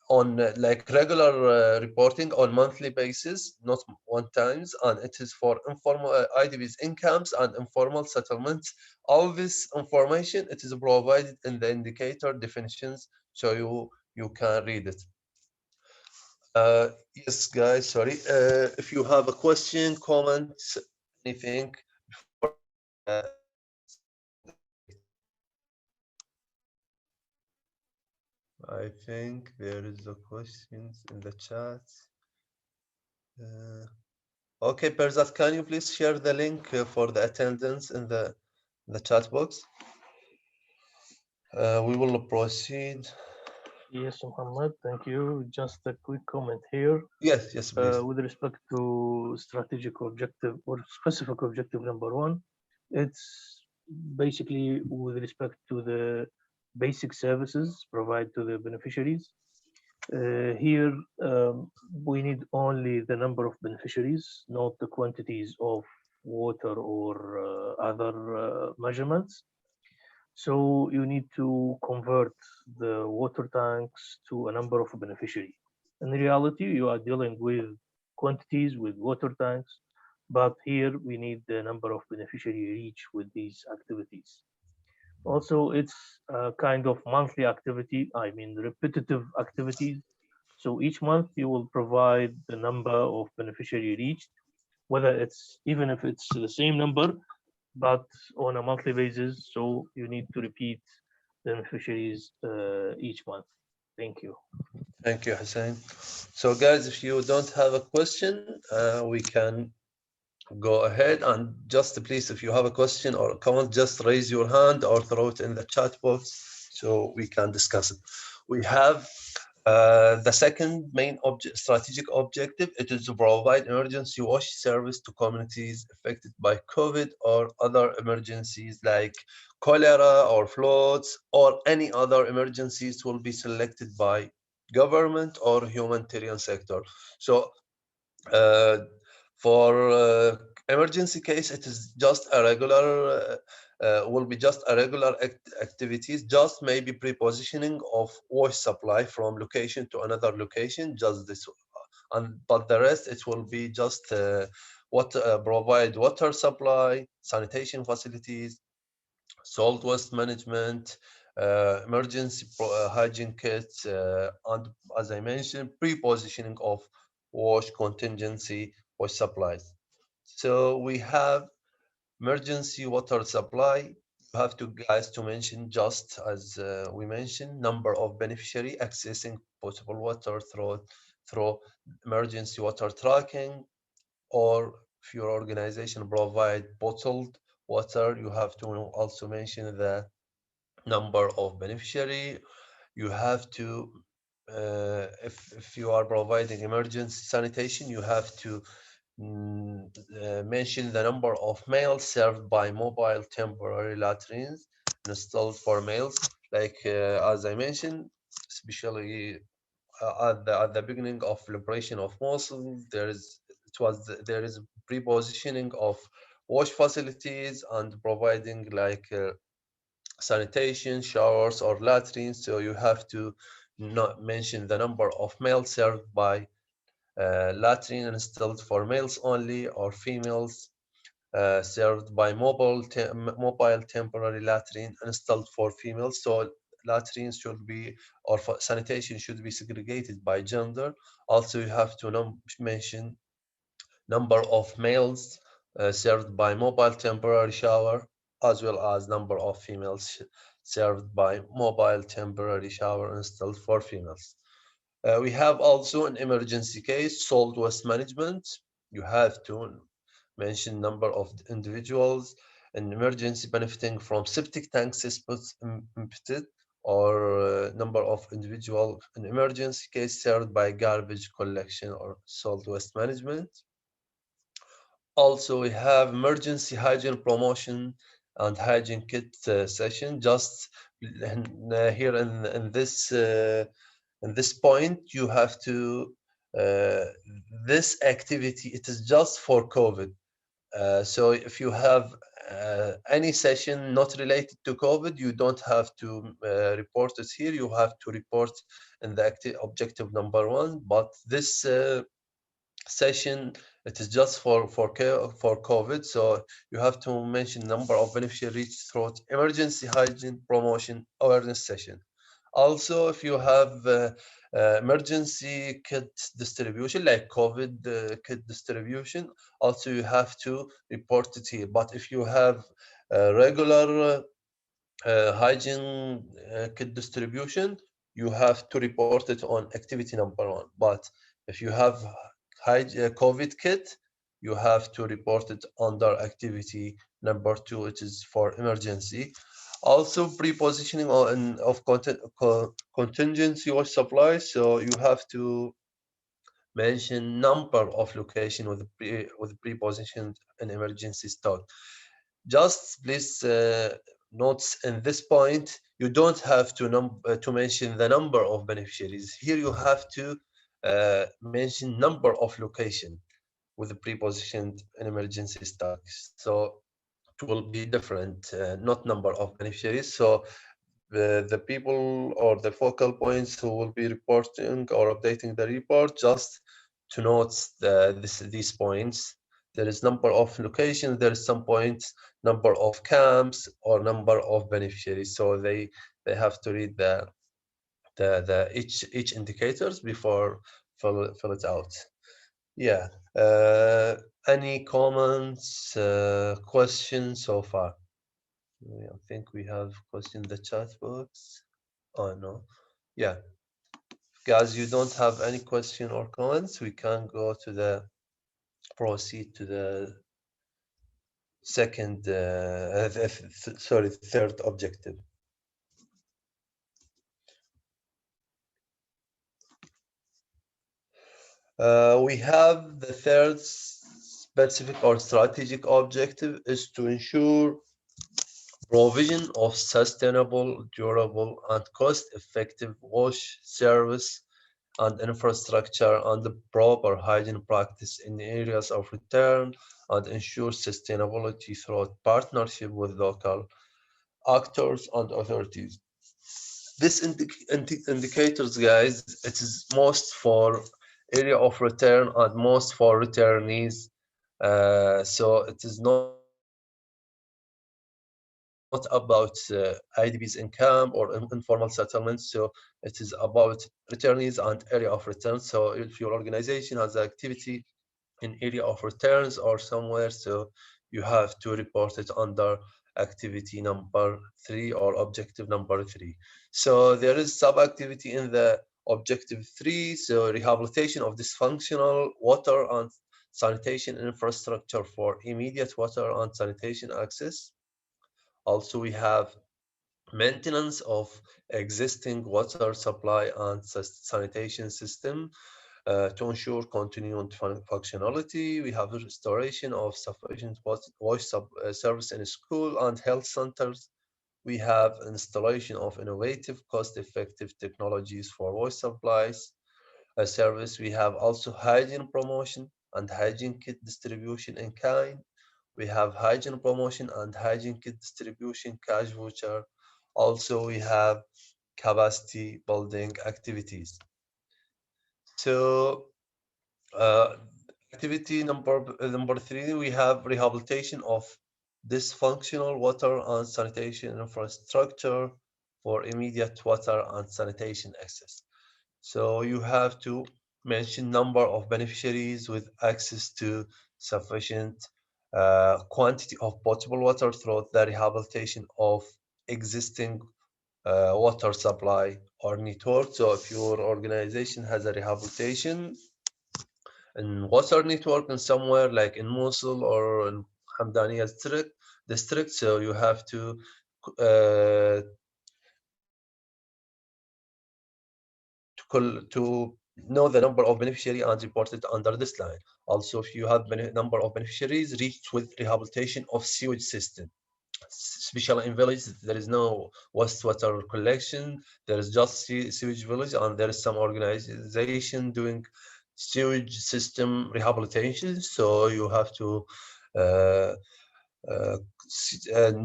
on like regular reporting on monthly basis, not one times, and it is for informal IDPs in camps and informal settlements. All this information, it is provided in the indicator definitions, so you can read it. Yes, guys, sorry. If you have a question, comments, anything before I think there is a questions in the chat. Okay, Perzat, can you please share the link for the attendance in the chat box? We will proceed. Yes, Muhammad, thank you. Just a quick comment here. Yes, yes, please. With respect to strategic objective or specific objective number one, it's basically with respect to the basic services provided to the beneficiaries. Here, we need only the number of beneficiaries, not the quantities of water or other measurements. So you need to convert the water tanks to a number of beneficiaries. In reality, you are dealing with quantities with water tanks, but here we need the number of beneficiaries reached with these activities. Also, it's a kind of monthly activity, I mean repetitive activities. So each month you will provide the number of beneficiaries reached, whether it's even if it's the same number, but on a monthly basis. So you need to repeat the beneficiaries each month. Thank you. Thank you, Hussein. So guys, if you don't have a question, we can go ahead, and just please, if you have a question or a comment, just raise your hand or throw it in the chat box so we can discuss it. We have the second main strategic objective. It is to provide emergency WASH service to communities affected by COVID or other emergencies like cholera or floods or any other emergencies will be selected by government or humanitarian sector. So for emergency case, it is just a regular will be just a regular activities, just maybe pre-positioning of wash supply from location to another location, just this, but the rest it will be just provide water supply, sanitation facilities, salt waste management, emergency hygiene kits, and as I mentioned, pre-positioning of wash contingency wash supplies. So we have emergency water supply. You have to guys to mention, just as we mentioned, number of beneficiary accessing potable water through emergency water tracking, or if your organization provide bottled water, you have to also mention the number of beneficiary. You have to if you are providing emergency sanitation, you have to mention the number of males served by mobile temporary latrines installed for males. Like as I mentioned, especially at the beginning of liberation of Mosul, there is pre-positioning of wash facilities and providing like sanitation, showers, or latrines. So you have to not mention the number of males served by latrine installed for males only or females. served by mobile temporary latrine installed for females. So latrines should be, or sanitation should be segregated by gender. Also, you have to mention number of males served by mobile temporary shower, as well as number of females served by mobile temporary shower installed for females. We have also an emergency case, solid waste management. You have to mention number of individuals in emergency benefiting from septic tank systems impacted, or number of individual in emergency case served by garbage collection or solid waste management. Also, we have emergency hygiene promotion and hygiene kit session. Just here in this point, you have to this activity. It is just for COVID. So if you have any session not related to COVID, you don't have to report it here. You have to report in the objective number 1. But this session, it is just for COVID. So you have to mention number of beneficiaries through emergency hygiene promotion awareness session. Also, if you have emergency kit distribution, like COVID kit distribution, also you have to report it here. But if you have regular hygiene kit distribution, you have to report it on activity number 1. But if you have COVID kit, you have to report it under activity number 2, which is for emergency. Also, pre-positioning of contingency waste supply. So you have to mention number of location with pre-positioned and emergency stock. Just please notes in this point, you don't have to mention the number of beneficiaries. Here you have to mention number of location with the pre-positioned and emergency stocks. So it will be different, not number of beneficiaries. So the people or the focal points who will be reporting or updating the report, just to note these points. There is number of locations, there is some points, number of camps, or number of beneficiaries. So they have to read the each indicators before fill it out. Yeah. Any comments, questions so far? I think we have question in the chat box. Oh no. Yeah. Guys, you don't have any question or comments, we can go to proceed to the second, third objective. We have the third specific or strategic objective is to ensure provision of sustainable, durable, and cost-effective wash service and infrastructure and the proper hygiene practice in areas of return, and ensure sustainability through partnership with local actors and authorities. This indicators, guys, it is most for area of return and most for returnees. So it is not about IDPs in camp or informal settlements. So it is about returnees and area of return. So if your organization has activity in area of returns or somewhere, so you have to report it under activity number 3 or objective number 3. So there is sub-activity in the objective 3. So rehabilitation of dysfunctional water and sanitation infrastructure for immediate water and sanitation access. Also, we have maintenance of existing water supply and sanitation system to ensure continued functionality. We have restoration of sufficient wash service in school and health centers. We have installation of innovative, cost-effective technologies for wash supplies service. We have also hygiene promotion and hygiene kit distribution in kind. We have hygiene promotion and hygiene kit distribution cash voucher. Also, we have capacity building activities. So activity number 3, we have rehabilitation of dysfunctional water and sanitation infrastructure for immediate water and sanitation access. So you have to mention number of beneficiaries with access to sufficient quantity of potable water through the rehabilitation of existing water supply or network. So if your organization has a rehabilitation and water network in somewhere like in Mosul or in Hamdaniya district, so you have to know the number of beneficiaries and report it under this line. Also, if you have number of beneficiaries reached with rehabilitation of sewage system, especially in villages, there is no wastewater collection. There is just sewage village, and there is some organization doing sewage system rehabilitation. So you have to uh,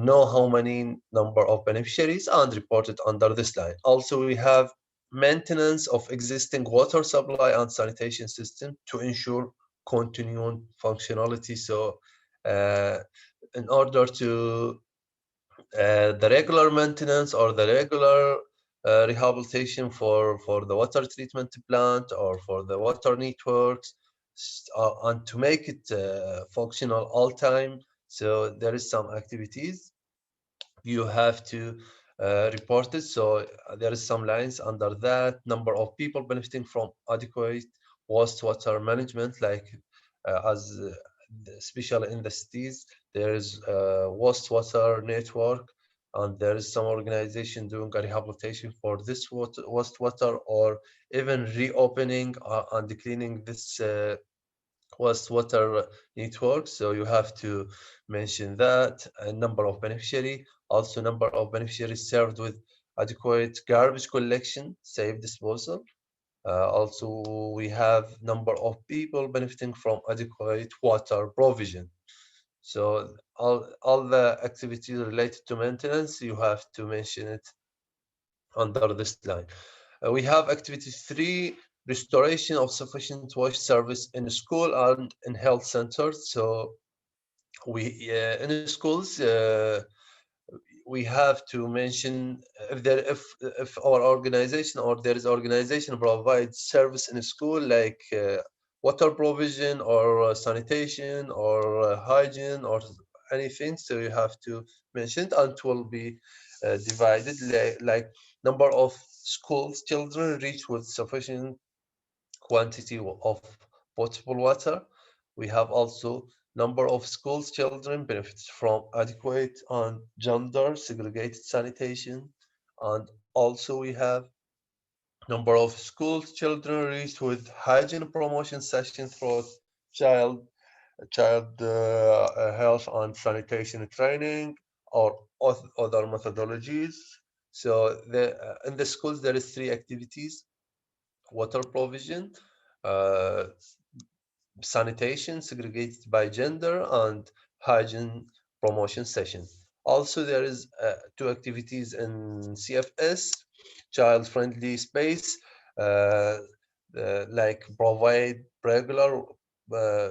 know how many number of beneficiaries and report it under this line. Also, we have maintenance of existing water supply and sanitation system to ensure continuing functionality. So in order to the regular maintenance or the regular rehabilitation for the water treatment plant or for the water networks, and to make it functional all time. So there is some activities you have to report it. So there is some lines under that. Number of people benefiting from adequate wastewater management, like especially in the cities, there is a wastewater network, and there is some organization doing a rehabilitation for this wastewater, or even reopening and cleaning this wastewater network. So you have to mention that, a number of beneficiary, also number of beneficiaries served with adequate garbage collection, safe disposal. Also, we have number of people benefiting from adequate water provision. So all the activities related to maintenance, you have to mention it under this line. We have activity 3, restoration of sufficient wash service in school and in health centers. So we in schools we have to mention if our organization or there is organization provides service in school, like water provision or sanitation or hygiene or anything. So you have to mention it, and it will be divided like number of schools children reach with sufficient quantity of potable water. We have also number of schools children benefits from adequate and gender segregated sanitation. And also we have number of schools children reached with hygiene promotion sessions through child health and sanitation training or other methodologies. So in the schools there is 3 activities: water provision, uh, sanitation segregated by gender, and hygiene promotion session. Also, there is 2 activities in CFS, child-friendly space, like provide regular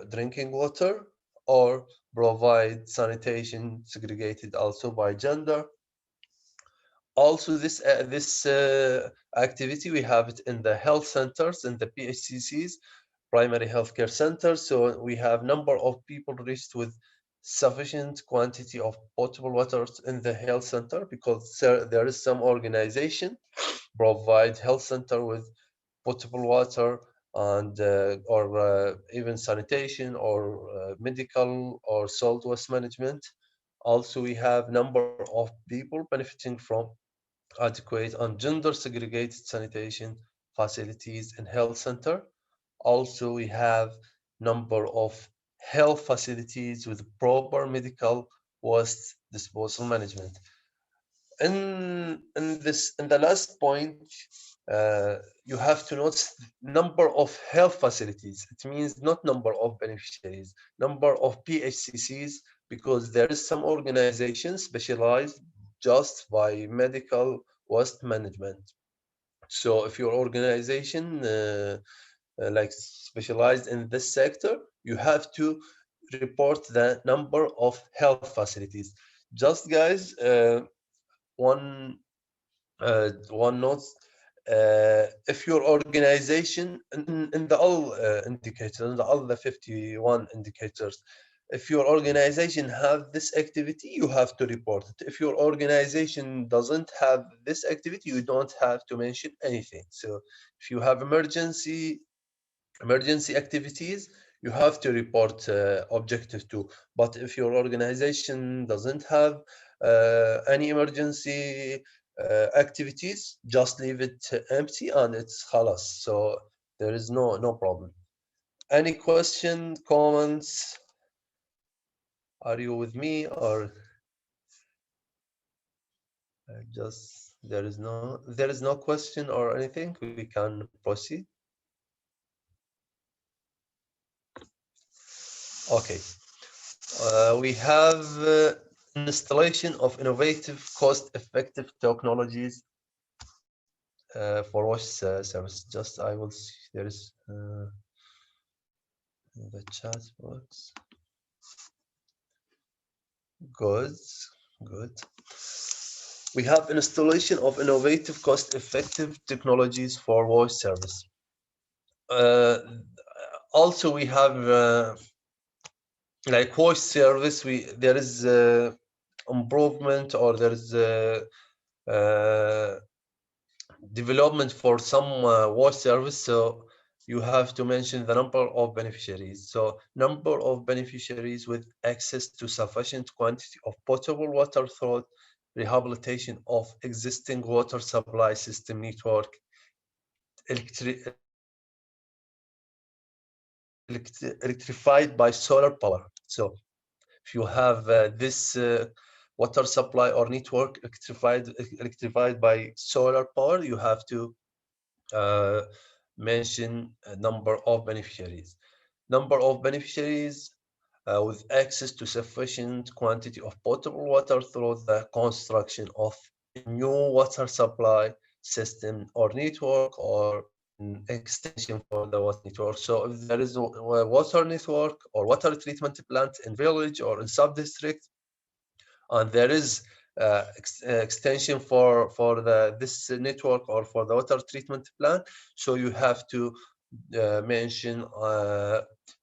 drinking water or provide sanitation segregated also by gender. Also, this activity, we have it in the health centers, in the PHCCs, primary healthcare centers. So we have number of people reached with sufficient quantity of potable water in the health center, because there is some organization provide health center with potable water and or even sanitation or medical or solid waste management. Also, we have number of people benefiting from adequate and gender segregated sanitation facilities in health center. Also, we have number of health facilities with proper medical waste disposal management. In the last point, you have to note number of health facilities. It means not number of beneficiaries, number of PHCCs, because there is some organizations specialized just by medical waste management. So if your organization like specialized in this sector, you have to report the number of health facilities. Just guys, one note. If your organization in the all indicators, in all the 51 indicators, if your organization have this activity, you have to report it. If your organization doesn't have this activity, you don't have to mention anything. So if you have emergency activities, you have to report objective 2. But if your organization doesn't have any emergency activities, just leave it empty and it's khalas. So there is no problem. Any question, comments? Are you with me, or just there is no question or anything? We can proceed. Okay. We have installation of innovative, cost-effective technologies for wash service. Just I will see, there is the chat box. Good. We have installation of innovative, cost-effective technologies for wash service. Also, we have like wash service. There is improvement, or there is development for some wash service. So you have to mention the number of beneficiaries. So number of beneficiaries with access to sufficient quantity of potable water through rehabilitation of existing water supply system network, electrified by solar power. So if you have this water supply or network electrified by solar power, you have to mention a number of beneficiaries. Number of beneficiaries with access to sufficient quantity of potable water through the construction of a new water supply system or network, or an extension for the water network. So if there is a water network or water treatment plant in village or in sub-district, and there is extension for this network or for the water treatment plant, so you have to mention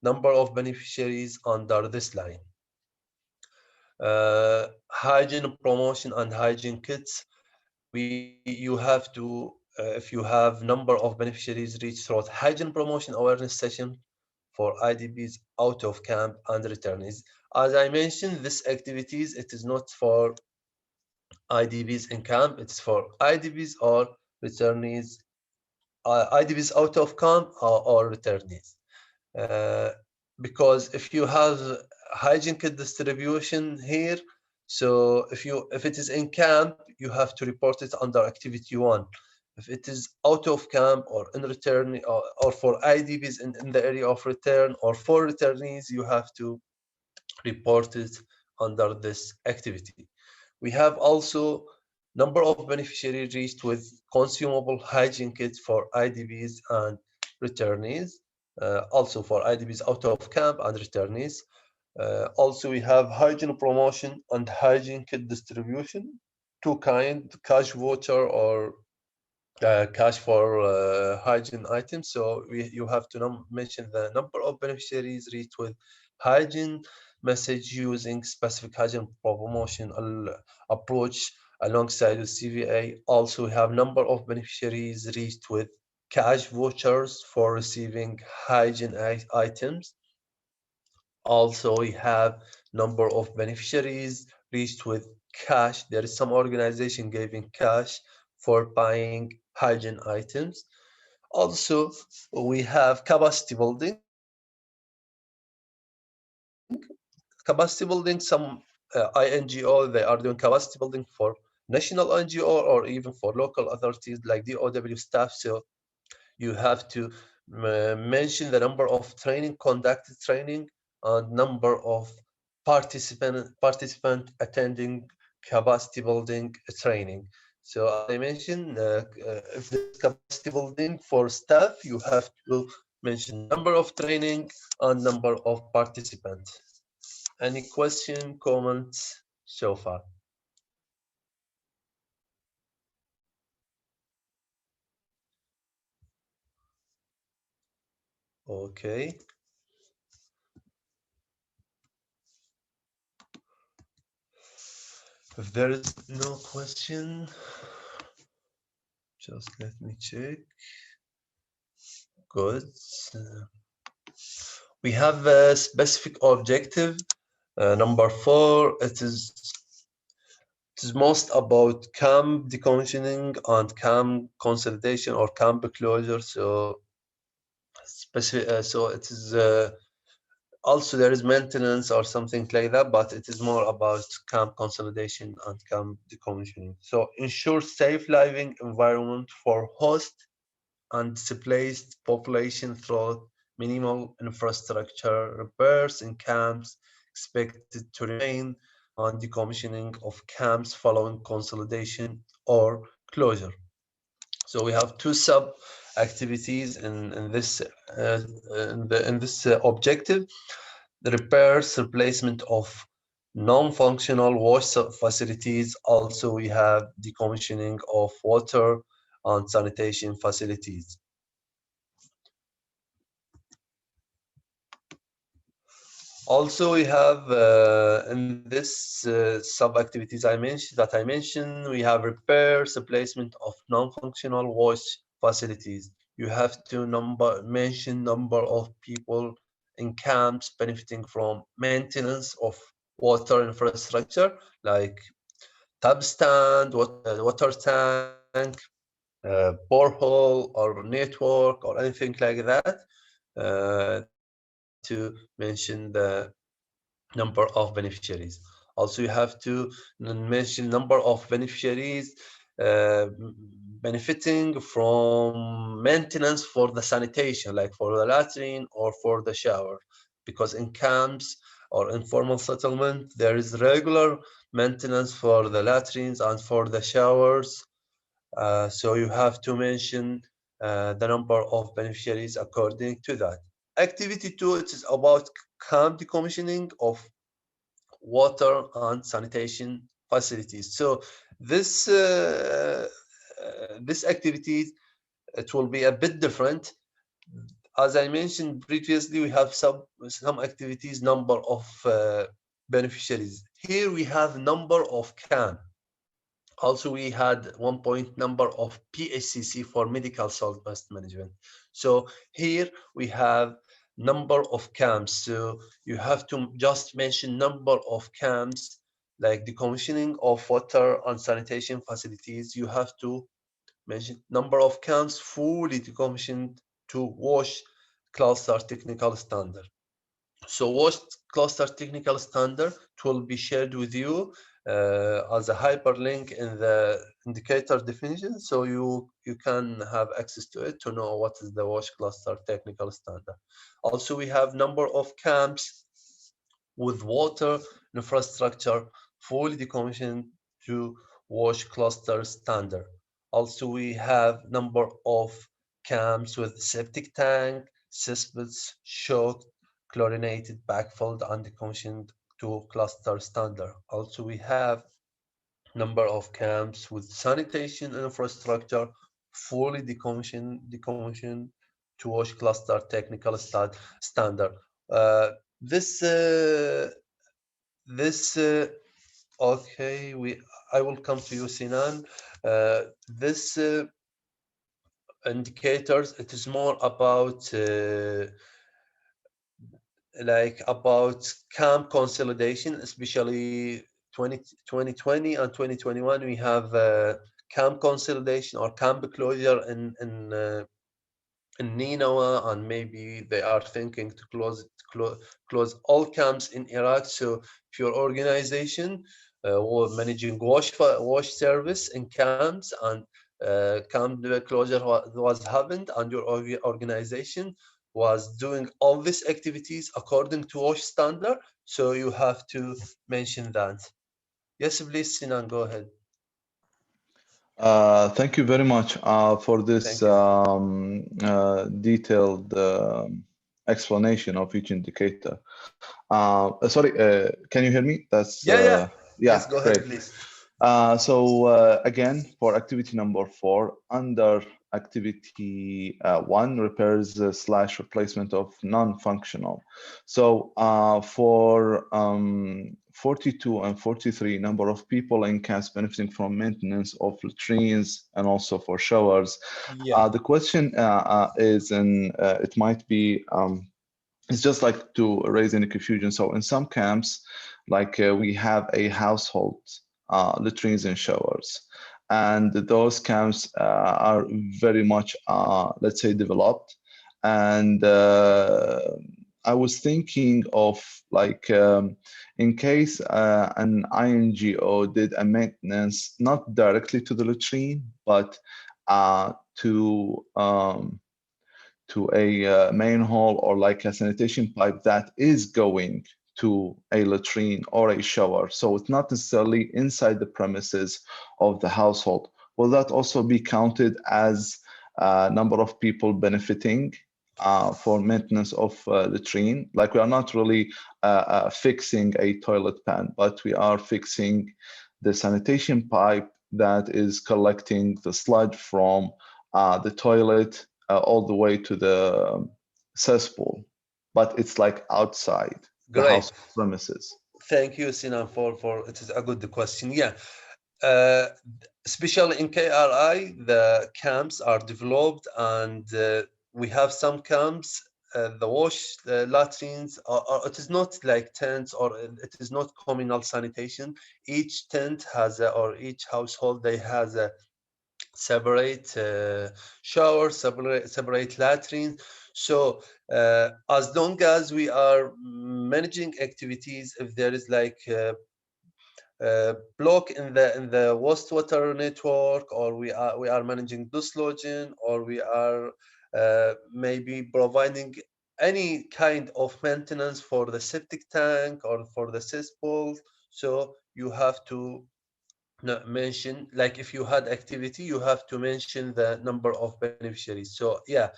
number of beneficiaries under this line. Hygiene promotion and hygiene kits. You have to, if you have number of beneficiaries reached through hygiene promotion awareness session for IDPs out of camp and returnees. As I mentioned, this activities, it is not for IDPs in camp, it's for IDPs or returnees, IDPs out of camp or returnees. Because if you have hygiene kit distribution here, so if it is in camp, you have to report it under activity 1. If it is out of camp or in return, or for IDPs in the area of return, or for returnees, you have to report it under this activity. We have also number of beneficiaries reached with consumable hygiene kits for IDPs and returnees, also for IDPs out of camp and returnees. Also, we have hygiene promotion and hygiene kit distribution, 2 kinds, cash voucher or cash for hygiene items. So you have to mention the number of beneficiaries reached with hygiene message using specific hygiene promotion approach alongside with CVA. Also, we have number of beneficiaries reached with cash vouchers for receiving hygiene items. Also, we have number of beneficiaries reached with cash. There is some organization giving cash for buying hygiene items. Also, we have capacity building. Some INGO, they are doing capacity building for national NGO or even for local authorities like DOW staff. So you have to mention the number of conducted training and number of participant attending capacity building training. So I mentioned if there's capacity building for staff, you have to mention number of training and number of participants. Any question, comments so far? Okay. If there is no question, just let me check. Good. We have a specific objective. Number 4, it is most about camp decommissioning and camp consolidation or camp closure. So specific. So it is also there is maintenance or something like that, but it is more about camp consolidation and camp decommissioning. So ensure safe living environment for host and displaced population through minimal infrastructure repairs in camps expected to remain, and decommissioning of camps following consolidation or closure. So we have two sub activities in this objective: the repairs, replacement of non-functional wash facilities. Also, we have decommissioning of water and sanitation facilities. Also, we have in this sub-activities I mentioned, we have repairs, replacement of non-functional wash facilities. You have to mention number of people in camps benefiting from maintenance of water infrastructure, like tap stand, water tank, borehole, or network, or anything like that. To mention the number of beneficiaries. Also, you have to mention number of beneficiaries benefiting from maintenance for the sanitation, like for the latrine or for the shower, because in camps or informal settlement, there is regular maintenance for the latrines and for the showers. So you have to mention the number of beneficiaries according to that. Activity 2, it is about camp decommissioning of water and sanitation facilities. So this activity, it will be a bit different. As I mentioned previously, we have some activities, number of beneficiaries. Here we have number of camp. Also, we had 1 point number of PHCC for medical solid waste management. So here we have number of camps. So you have to just mention number of camps, like decommissioning of water and sanitation facilities. You have to mention number of camps fully decommissioned to WASH cluster technical standard. So WASH cluster technical standard will be shared with you as a hyperlink in the indicator definition, so you can have access to it to know what is the WASH cluster technical standard. Also, we have number of camps with water infrastructure fully decommissioned to WASH cluster standard. Also, we have number of camps with septic tank, cesspits, choked, chlorinated, backfilled, and decommissioned to cluster standard. Also, we have number of camps with sanitation infrastructure fully decommissioned to WASH cluster technical standard. Okay, I will come to you, Sinan. This indicators, it is more about about camp consolidation, especially 2020 and 2021. We have camp consolidation or camp closure in Ninawa, and maybe they are thinking to close all camps in Iraq. So if your organization was managing wash service in camps, and camp closure was happened, and your organization was doing all these activities according to WASH standard, so you have to mention that. Yes, please, Sinan, go ahead. Thank you very much for this detailed explanation of each indicator. Sorry, can you hear me? That's yeah. yeah, Yes, go great. ahead, please. So again, for activity number 4, under activity 1, repairs / replacement of non-functional. So for 42 and 43, number of people in camps benefiting from maintenance of latrines and also for showers. Yeah. The question is, and it might be, it's just like to raise any confusion. So in some camps, like we have a household latrines and showers, and those camps are very much, let's say, developed. And I was thinking of like, in case an INGO did a maintenance, not directly to the latrine, but to a main hall or like a sanitation pipe that is going to a latrine or a shower. So it's not necessarily inside the premises of the household. Will that also be counted as number of people benefiting for maintenance of latrine? Like, we are not really fixing a toilet pan, but we are fixing the sanitation pipe that is collecting the sludge from the toilet all the way to the cesspool, but it's like outside the house premises. Thank you, Sinan, for it is a good question. Yeah, especially in KRI, the camps are developed, and we have some camps. The wash latrines it is not like tents, or it is not communal sanitation. Each tent has or each household, they has a separate shower, separate latrines. So as long as we are managing activities, if there is like block in the wastewater network, or we are managing dislodging, or we are maybe providing any kind of maintenance for the septic tank or for the cesspool, so you have to mention, like if you had activity, you have to mention the number of beneficiaries. So yeah,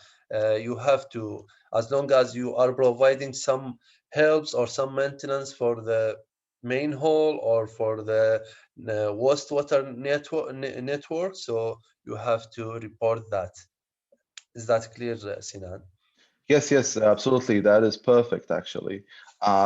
you have to, as long as you are providing some helps or some maintenance for the main hall or for the wastewater network, so you have to report that. Is that clear, Sinan? Yes, absolutely. That is perfect, actually.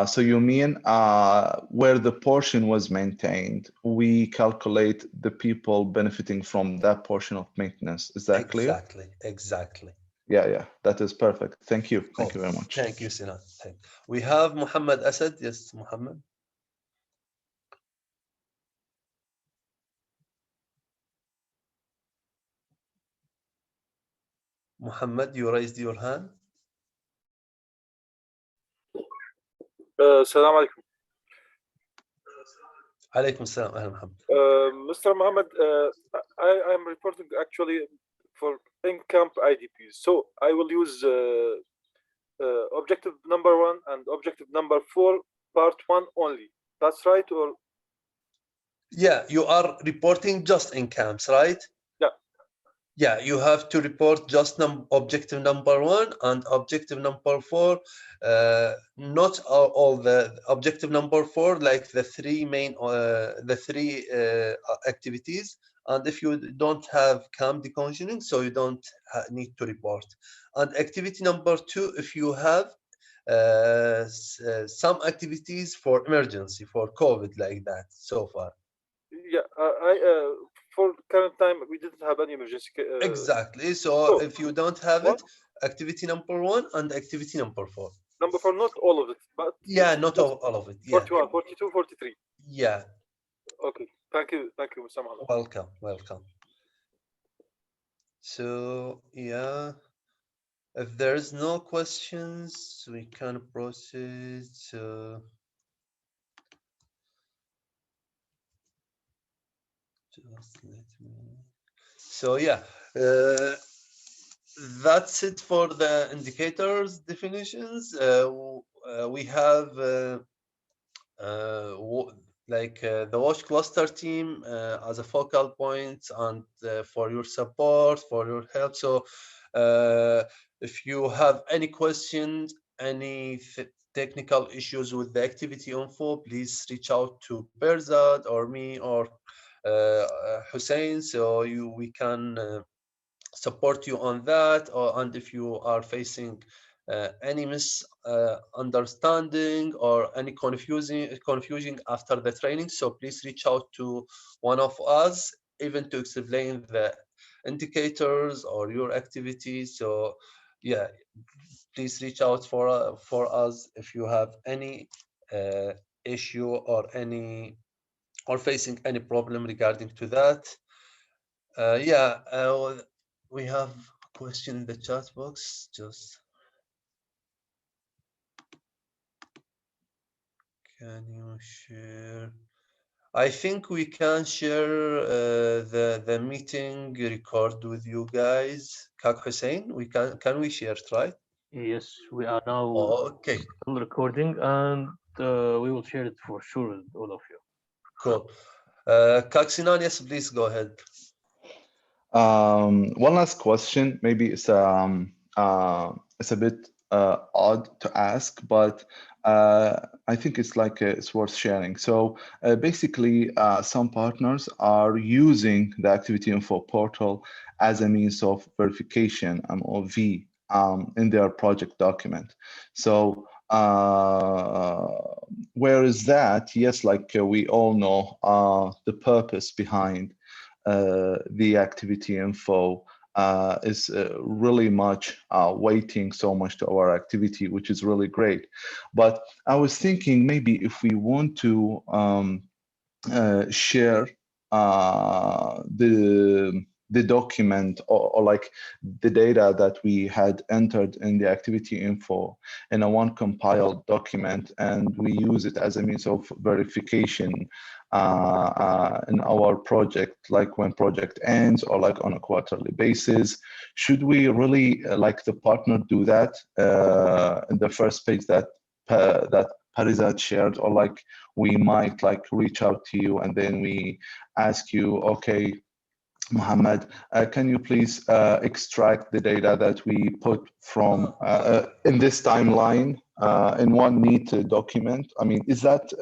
So you mean where the portion was maintained, we calculate the people benefiting from that portion of maintenance. Is that clear? Exactly. Yeah, that is perfect. Thank you. Thank you very much. Thank you, Sinan. We have Muhammad Asad. Yes, Muhammad. Muhammad, you raised your hand. Salam alaikum. Alaikum salam. Muhammad. Mr. Mohammed, I am reporting actually for in-camp IDPs. So I will use objective number 1 and objective number 4, part 1 only. That's right, or? Yeah, you are reporting just in camps, right? Yeah, you have to report just objective number 1 and objective number 4. Not all the objective number 4, like the three main, activities. And if you don't have camp decommissioning, so you don't need to report. And activity number 2, if you have some activities for emergency, for COVID, like that so far. Yeah, for current time, we didn't have any emergency. Exactly. So if you don't have it, activity number 1 and activity number 4. Number 4, not all of it, but yeah, not all of it. Yeah. 41, 42, 43. Yeah. Okay. Thank you, Mr. Mohammed. Welcome. So yeah, if there's no questions, we can proceed. Just let me. So yeah, that's it for the indicators definitions. We have the Watch cluster team as a focal point, and for your support, for your help. So if you have any questions, any technical issues with the activity info, please reach out to Berzad or me or Hussein, so we can support you on that. And if you are facing any misunderstanding or any confusion after the training, so please reach out to one of us, even to explain the indicators or your activities. So yeah, please reach out for us if you have any issue or facing any problem regarding to that. We have a question in the chat box. Just can you share? I think we can share the meeting record with you guys. Kak Hussein, can we share it, right? Yes, we are now Okay, still recording, and we will share it for sure with all of you. cool. Kak Sinan, yes, please go ahead. One last question. Maybe it's a bit odd to ask, but I think it's it's worth sharing. So basically, some partners are using the Activity Info portal as a means of verification of V in their project document. So where is that? Yes, we all know the purpose behind the activity info is really much weighting so much to our activity, which is really great. But I was thinking maybe if we want to share the document or the data that we had entered in the activity info in a one compiled document, and we use it as a means of verification in our project, like when project ends or on a quarterly basis. Should we really the partner do that in the first page that Parizad shared, or we might reach out to you and then we ask you, okay, Mohammed, can you please extract the data that we put from in this timeline in one neat document? I mean, is that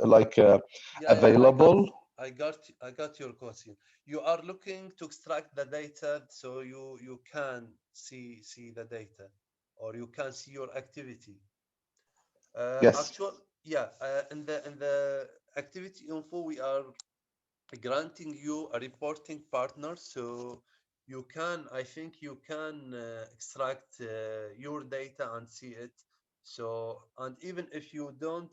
available? I got your question. You are looking to extract the data so you can see the data, or you can see your activity. Yes. In the activity info, we are granting you a reporting partner, so I think you can extract your data and see it. So, and even if you don't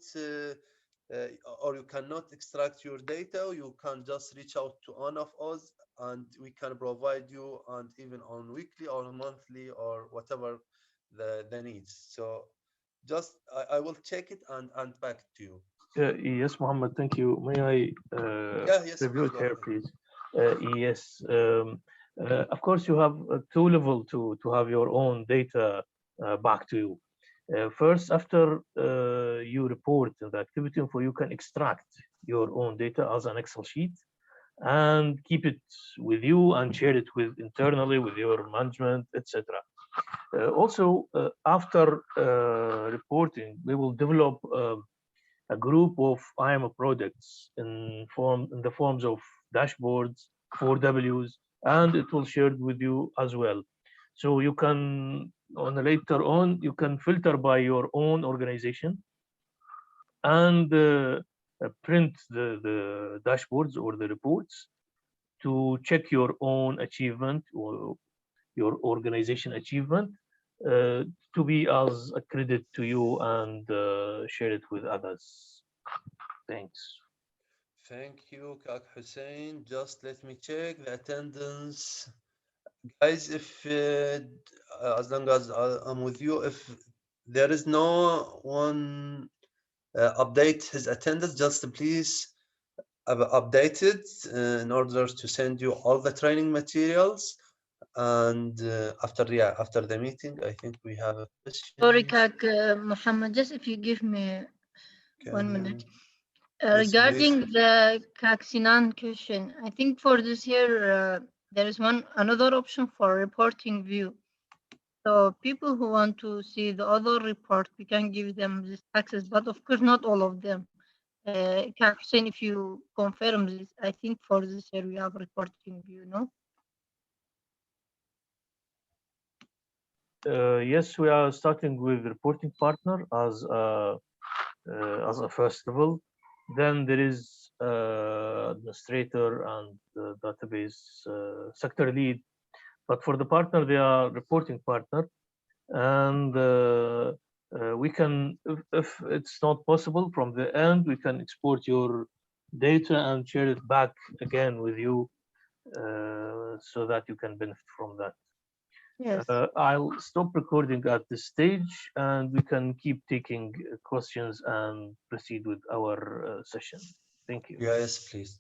or you cannot extract your data, you can just reach out to one of us and we can provide you, and even on weekly or monthly or whatever the needs. So just I will check it and back to you. Yes, Mohammed, thank you. May I review it here, please? Yes. Of course, you have two levels to have your own data back to you. First, after you report the activity info, you can extract your own data as an Excel sheet and keep it with you and share it internally with your management, etc. Also, after reporting, we will develop a group of IMO projects in the forms of dashboards, 4Ws, and it will share with you as well. So you can, later on, you can filter by your own organization and print the dashboards or the reports to check your own achievement or your organization achievement to be as a credit to you and share it with others. Thanks. Thank you, Kak Hussein. Just let me check the attendance. Guys, if as long as I'm with you, if there is no one update his attendance, just please update it in order to send you all the training materials. And after the meeting, I think we have a question. Sorry, Kak Mohammed, just if you give me 1 minute. Yes, Regarding the Kaxinan question, I think for this year, there is another option for reporting view. So people who want to see the other report, we can give them this access, but of course not all of them. Hussein, if you confirm this, I think for this year we have reporting view, no? Yes, we are starting with reporting partner as a first level. Then there is administrator and database sector lead. But for the partner, they are reporting partner, and we can, if it's not possible from the end, we can export your data and share it back again with you, so that you can benefit from that. Yes. I'll stop recording at this stage, and we can keep taking questions and proceed with our session. Thank you. Yes, please.